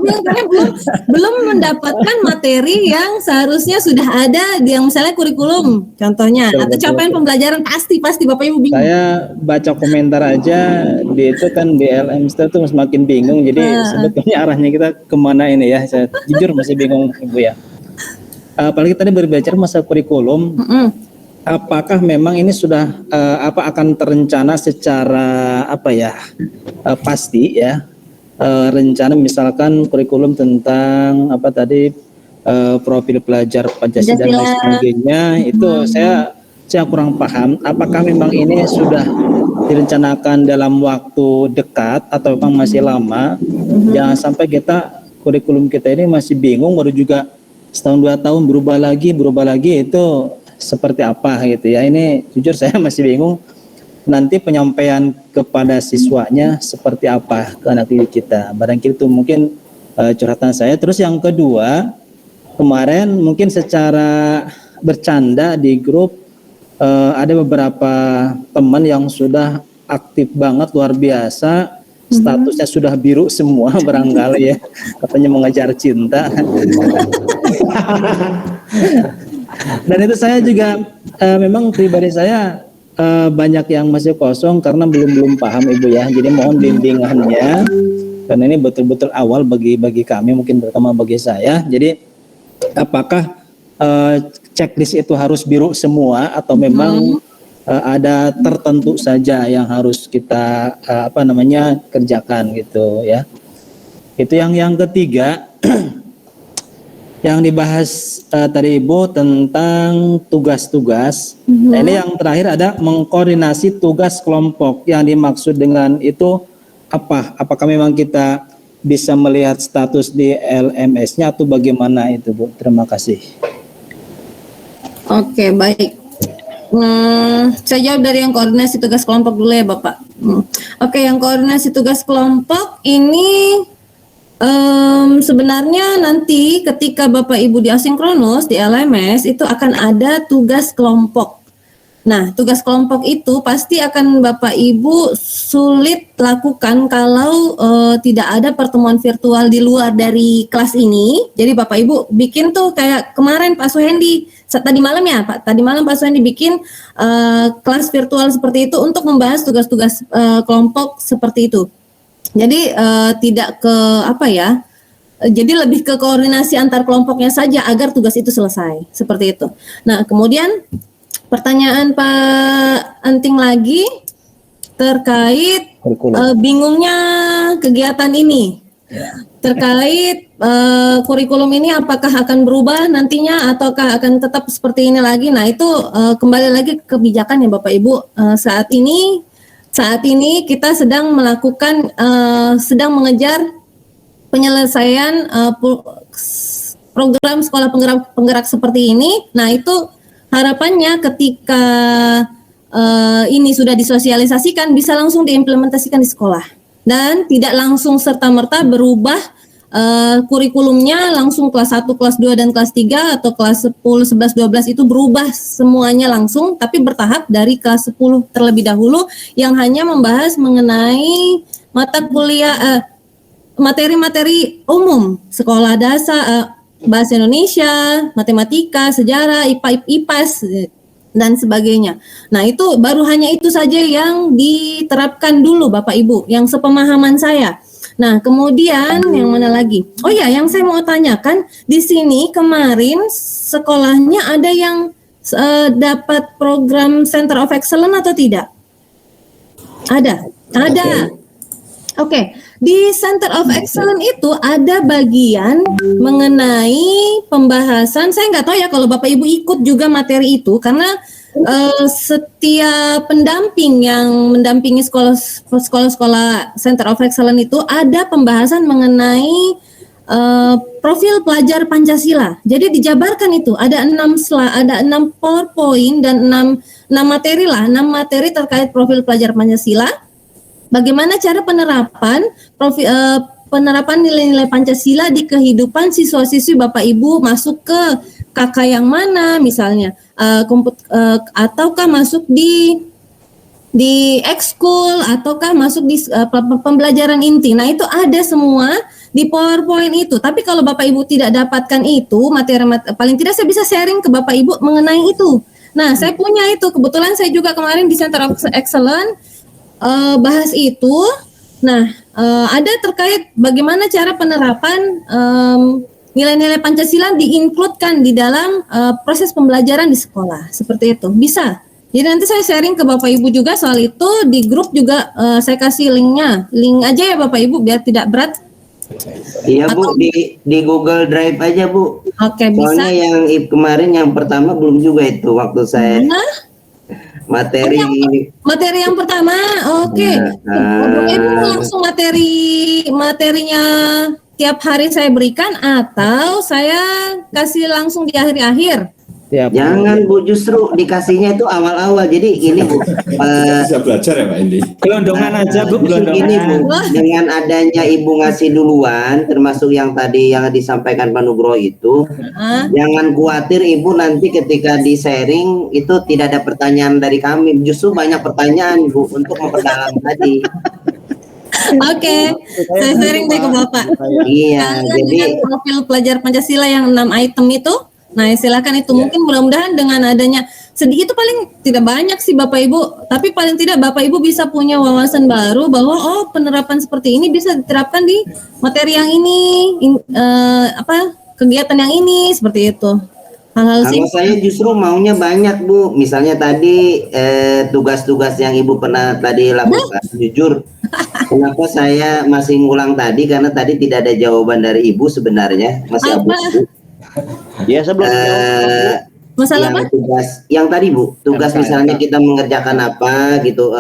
A: belum mendapatkan materi yang seharusnya sudah ada di yang misalnya kurikulum contohnya atau capaian pembelajaran pasti Bapak Ibu bingung.
E: Saya baca komentar aja di itu kan di LM tuh semakin bingung, jadi sebetulnya arahnya kita kemana ini ya? Saya jujur masih bingung Ibu ya. Apalagi tadi berbicara masalah kurikulum. Apakah memang ini sudah akan terencana secara pasti ya, rencana misalkan kurikulum tentang profil pelajar Pancasila dan lain sebagainya, itu saya kurang paham apakah memang ini sudah direncanakan dalam waktu dekat atau memang masih lama. Jangan sampai kurikulum kita ini masih bingung, baru juga setahun 2 tahun berubah lagi itu seperti apa gitu ya. Ini jujur saya masih bingung nanti penyampaian kepada siswanya seperti apa ke anak didik kita. Barangkali itu mungkin curhatan saya. Terus yang kedua, kemarin mungkin secara bercanda di grup ada beberapa teman yang sudah aktif banget, luar biasa, statusnya sudah biru semua barangkali ya, katanya mengejar cinta. Dan itu saya juga memang pribadi saya banyak yang masih kosong karena belum paham Ibu ya. Jadi mohon bimbingannya, karena ini betul-betul awal bagi kami, mungkin terutama bagi saya. Jadi apakah checklist itu harus biru semua atau memang ada tertentu saja yang harus kita kerjakan gitu ya. Itu yang ketiga. Yang dibahas tadi Ibu tentang tugas-tugas. Nah, ini yang terakhir ada mengkoordinasi tugas kelompok. Yang dimaksud dengan itu apa? Apakah memang kita bisa melihat status di LMS-nya atau bagaimana itu Bu? Terima kasih.
A: Oke, baik. Saya jawab dari yang koordinasi tugas kelompok dulu ya Bapak. Oke, yang koordinasi tugas kelompok ini Sebenarnya nanti ketika Bapak Ibu di asinkronus di LMS itu akan ada tugas kelompok. Nah, tugas kelompok itu pasti akan Bapak Ibu sulit lakukan kalau tidak ada pertemuan virtual di luar dari kelas ini. Jadi Bapak Ibu bikin tuh kayak kemarin Pak Suhendi, tadi malam ya Pak, tadi malam Pak Suhendi bikin kelas virtual seperti itu untuk membahas tugas-tugas kelompok seperti itu. Jadi tidak ke apa ya? Jadi lebih ke koordinasi antar kelompoknya saja agar tugas itu selesai seperti itu. Nah, kemudian pertanyaan Pak Anting lagi terkait bingungnya kegiatan ini. Terkait kurikulum ini apakah akan berubah nantinya ataukah akan tetap seperti ini lagi? Nah, itu kembali lagi ke kebijakan ya Bapak Ibu. Saat ini kita sedang melakukan sedang mengejar penyelesaian program sekolah penggerak seperti ini. Nah, itu harapannya ketika ini sudah disosialisasikan bisa langsung diimplementasikan di sekolah dan tidak langsung serta-merta berubah kurikulumnya langsung kelas 1, kelas 2 dan kelas 3 atau kelas 10, 11, 12 itu berubah semuanya langsung, tapi bertahap dari kelas 10 terlebih dahulu yang hanya membahas mengenai mata kuliah materi-materi umum, sekolah dasar, bahasa Indonesia, matematika, sejarah, IPA, IPAS dan sebagainya. Nah, itu baru hanya itu saja yang diterapkan dulu Bapak Ibu, yang sepemahaman saya. Nah, kemudian yang mana lagi? Oh ya, yang saya mau tanyakan di sini kemarin sekolahnya ada yang dapat program Center of Excellence atau tidak? Ada. Oke. Di Center of Excellence itu ada bagian mengenai pembahasan. Saya nggak tahu ya kalau Bapak Ibu ikut juga materi itu karena setiap pendamping yang mendampingi sekolah-sekolah Center of Excellence itu ada pembahasan mengenai profil pelajar Pancasila. Jadi dijabarkan itu ada 6 PowerPoint dan 6 materi terkait profil pelajar Pancasila. Bagaimana cara penerapan nilai-nilai Pancasila di kehidupan siswa-siswi Bapak Ibu masuk ke KK yang mana misalnya, ataukah masuk di ekskul ataukah masuk di pembelajaran inti. Nah, itu ada semua di PowerPoint itu. Tapi kalau Bapak Ibu tidak dapatkan itu materi paling tidak saya bisa sharing ke Bapak Ibu mengenai itu. Nah, saya punya itu. Kebetulan saya juga kemarin di Center of Excellence bahas itu. Nah, ada terkait bagaimana cara penerapan nilai-nilai Pancasila diinkludkan di dalam proses pembelajaran di sekolah. Seperti itu. Bisa. Jadi nanti saya sharing ke Bapak Ibu juga soal itu. Di grup juga saya kasih linknya. Link aja ya Bapak Ibu biar tidak berat.
C: Iya Bu, di Google Drive aja Bu.
A: Oke, bisa.
C: Soalnya yang kemarin yang pertama belum juga itu waktu saya materi
A: yang pertama. Oke. Ibu langsung materinya tiap hari saya berikan atau saya kasih langsung di akhir-akhir?
C: Jangan Bu, justru dikasihnya itu awal-awal. Jadi ini Bu,
F: bisa belajar ya Pak Indi.
E: Gelondongan aja Bu,
C: ini Bu, dengan adanya Ibu ngasih duluan, termasuk yang tadi yang disampaikan Pak Nugroho itu, jangan khawatir Ibu nanti ketika di sharing itu tidak ada pertanyaan dari kami, justru banyak pertanyaan Bu untuk memperdalam tadi.
A: Oke, saya sharing deh ke Bapak.
C: Iya, jadi
A: profil pelajar Pancasila yang 6 item itu. Nah, silakan itu mungkin mudah-mudahan dengan adanya sedikit itu paling tidak banyak sih Bapak Ibu, tapi paling tidak Bapak Ibu bisa punya wawasan baru bahwa penerapan seperti ini bisa diterapkan di materi yang ini, kegiatan yang ini seperti itu. Hal-hal
C: kalau saya justru maunya banyak Bu, misalnya tadi tugas-tugas yang Ibu pernah tadi lakukan. Jujur, kenapa saya masih ngulang tadi karena tadi tidak ada jawaban dari Ibu sebenarnya, masih abu.
D: Ya, sebelum
A: masalah apa?
C: Tugas yang tadi Bu, tugas misalnya kita mengerjakan apa gitu,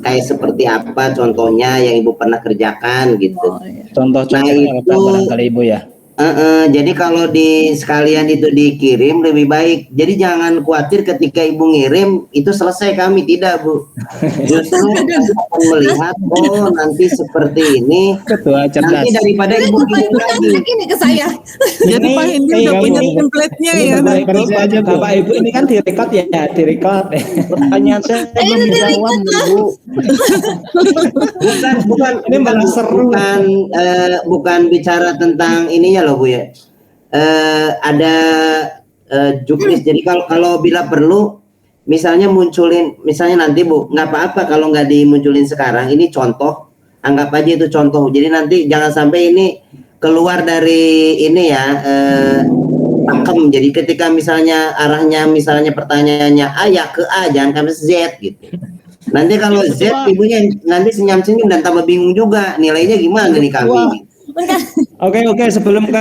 C: kayak seperti apa contohnya yang Ibu pernah kerjakan gitu.
E: Contoh-contohnya apa barangkali Ibu ya?
C: Jadi kalau sekalian itu dikirim lebih baik. Jadi jangan khawatir ketika ibu ngirim itu selesai kami, tidak Bu. Justru kami akan melihat nanti seperti ini.
E: Ketua cerdas.
C: Nanti daripada ibu kirim lagi.
A: Ini ke saya.
G: Jadi Pak Hendi udah punya template-nya ya.
E: Bapak Ibu ini kan direkod ya, direkod.
D: Pertanyaan saya belum dijawab, Bu.
C: Bukan bicara tentang ininya loh Bu ya. Ada juknis. Jadi kalau bila perlu misalnya munculin, misalnya nanti Bu, nggak apa-apa kalau nggak dimunculin sekarang, ini contoh, anggap aja itu contoh. Jadi nanti jangan sampai ini keluar dari ini ya, pakem. Jadi ketika misalnya arahnya, misalnya pertanyaannya A ya ke A, jangan sampai Z gitu. Nanti kalau Z ibunya nanti senyum-senyum dan tambah bingung juga, nilainya gimana nih kami.
B: Oke, sebelum ke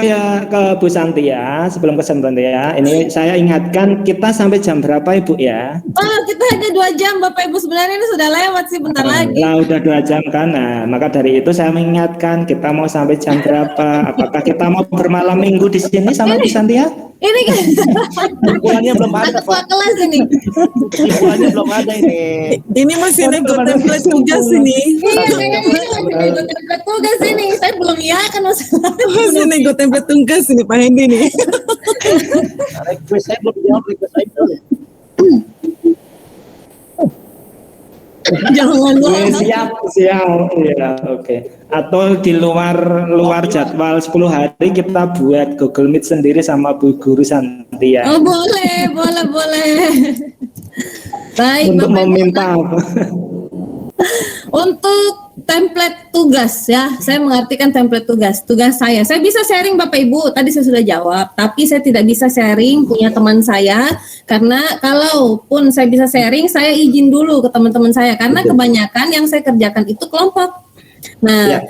B: Bu Santia, sebelum ke Santia, ini saya ingatkan kita sampai jam berapa Ibu ya?
A: Oh, kita hanya 2 jam Bapak Ibu, sebenarnya ini sudah lewat sih bentar lagi.
B: Lah udah 2 jam kan, nah maka dari itu saya mengingatkan kita mau sampai jam berapa? Apakah kita mau bermalam minggu di sini sama Bu Santia?
A: Ini kan
D: Bulannya belum ada,
A: ketua kelas ini.
D: Bulannya belum ada ini.
G: Ini masih nego template tugas ini.
A: Iya, nego template tugas ini. Saya belum iya kan masalah.
G: Masih nego template tugas ini Pak Hendi nih.
D: Request saya belum jawab, request saya belum.
A: Jangan
B: Siap, ya, oke. Atau di luar jadwal 10 hari kita buat Google Meet sendiri sama Bu Guru Santia.
A: Oh, boleh. Baik,
B: untuk
A: Bapak
B: meminta apa?
A: Untuk template tugas ya, saya mengartikan template tugas saya. Saya bisa sharing Bapak Ibu, tadi saya sudah jawab, tapi saya tidak bisa sharing punya teman saya, karena kalaupun saya bisa sharing, saya izin dulu ke teman-teman saya, karena kebanyakan yang saya kerjakan itu kelompok. Nah,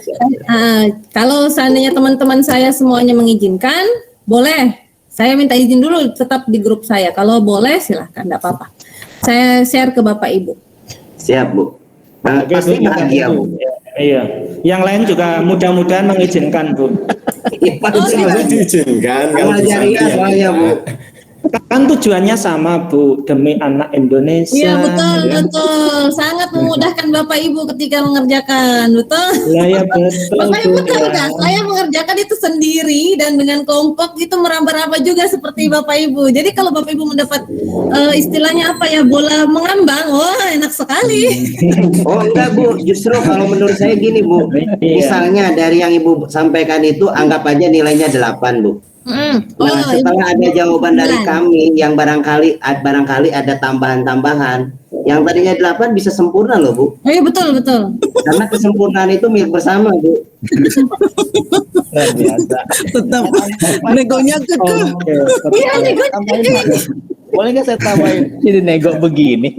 A: kalau seandainya teman-teman saya semuanya mengizinkan, boleh. Saya minta izin dulu tetap di grup saya. Kalau boleh silahkan, enggak apa-apa. Saya share ke Bapak Ibu.
C: Siap Bu. Pasti bahagia Bu.
B: Iya. Yang lain juga mudah-mudahan mengizinkan Bu.
F: Masih diizinkan kalau Bu Santia.
C: Soalnya Bu.
B: Kan tujuannya sama Bu, demi anak Indonesia.
A: Iya betul,
B: ya.
A: betul. Sangat memudahkan Bapak Ibu ketika mengerjakan, betul.
B: Ya betul.
A: Bapak Ibu tahu nggak? Saya mengerjakan itu sendiri dan dengan kelompok itu meraba-raba juga seperti Bapak Ibu. Jadi kalau Bapak Ibu mendapat istilahnya apa ya, bola mengambang, wah enak sekali.
C: Oh enggak Bu, justru kalau menurut saya gini Bu. Misalnya dari yang Ibu sampaikan itu anggap aja nilainya 8 Bu. Nah, setelah ada jawaban dari kami yang barangkali ada tambahan-tambahan, yang tadinya 8 bisa sempurna loh Bu.
A: Iya betul.
C: Karena kesempurnaan itu milik bersama Bu.
B: Luar biasa.
G: Tetap negonya kekeh.
A: Iya nego.
D: Boleh nggak saya tambahin?
E: Jadi nego begini.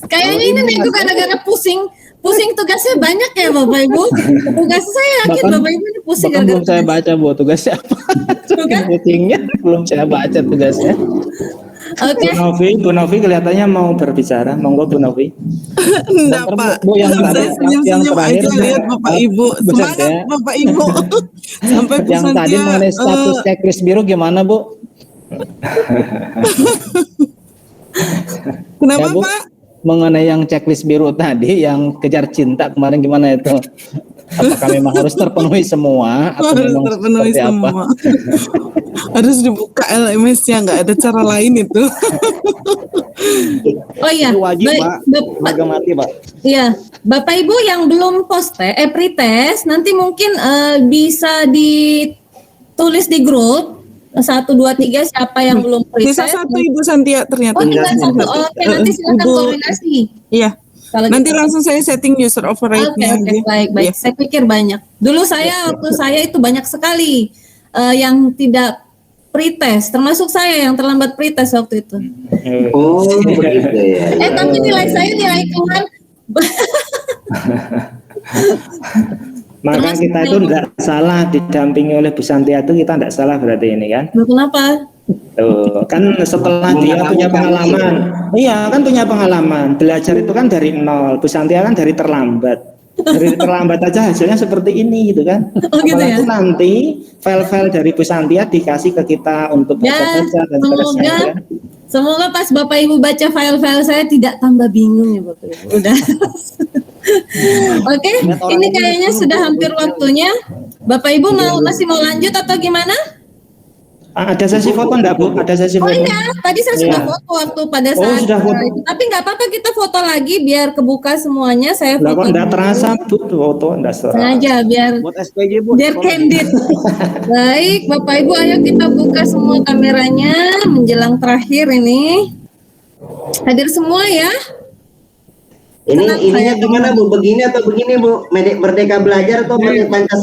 A: Kayaknya ini nego gara-gara pusing tugasnya banyak ya Bapak Ibu. Tugas saya yakin Bapak Ibu ini pusing
E: Bahkan belum
A: gara-gara.
E: saya baca Bu tugasnya apa. Meetingnya belum saya baca tugasnya.
A: Oke.
B: Bu Novi kelihatannya mau berbicara. Monggo Bu Novi.
G: Enggak Pak.
E: Bu, yang
G: Saya senyum-senyum
E: terakhir,
G: aja lihat Bapak Ibu. Semangat Bapak Ibu. Sampai
E: Yang
G: pesan
E: tadi
G: dia,
E: mengenai status checklist biru gimana Bu?
G: Kenapa
E: Ya, Bu?
G: Pak?
E: Mengenai yang checklist biru tadi, yang kejar cinta kemarin gimana itu? Apakah memang harus terpenuhi semua? Atau
G: Harus
E: memang
G: terpenuhi
E: seperti apa?
G: semua. Harus dibuka LMS-nya, nggak ada cara lain itu.
A: Oh iya.
D: Itu wajib
A: Baik,
D: Pak, harga mati Pak.
A: Iya, Bapak Ibu yang belum pretest nanti mungkin bisa ditulis di grup 1, 2, 3 siapa yang belum pretest.
G: Bisa satu Ibu Santia ternyata.
A: Oh, tinggal satu. Oke, nanti silakan
G: Ibu-
A: koordinasi.
G: Iya.
A: Kalau
G: Nanti
A: gitu.
G: langsung saya setting user override-nya.
A: Oke, baik.
G: Iya.
A: Saya pikir banyak. Dulu waktu saya itu banyak sekali yang tidak pretest, termasuk saya yang terlambat pretest waktu itu.
C: Oh begitu ya.
A: Tapi nilai saya nilai Tuhan.
B: Maka kita itu tidak salah didampingi oleh Bu Santia itu, kita tidak salah berarti ini kan?
A: Loh, kenapa?
B: Tuh, kan setelah dia punya pengalaman, iya kan punya pengalaman, belajar itu kan dari nol, Bu Santia kan dari terlambat. terlambat aja hasilnya seperti ini gitu kan.
A: Oh, gitu ya?
B: Apalagi nanti file-file dari Bu Santia dikasih ke kita untuk baca-baca dan seterusnya.
A: Semoga
B: Ya.
A: semoga pas Bapak Ibu baca file-file saya tidak tambah bingung ya Bapak Ibu. Udah. Oke, ini kayaknya sudah hampir waktunya. Bapak Ibu masih mau lanjut atau gimana?
B: Ada sesi foto enggak Bu? Ada sesi
A: Oh
B: foto?
A: iya, tadi saya sudah foto waktu pada saat
B: sudah foto.
A: itu. Tapi nggak apa-apa, kita foto lagi biar kebuka semuanya. Saya
B: Enggak
A: foto
B: kok enggak
A: dulu.
B: terasa Bu foto enggak terasa.
A: Sengaja biar
D: Buat SPJ, Bu.
A: biar candid. Baik, Bapak Ibu, ayo kita buka semua kameranya menjelang terakhir ini. Hadir semua ya.
C: Ininya gimana Bu? Begini atau begini Bu? Merdeka Belajar atau Merdeka Pancasila?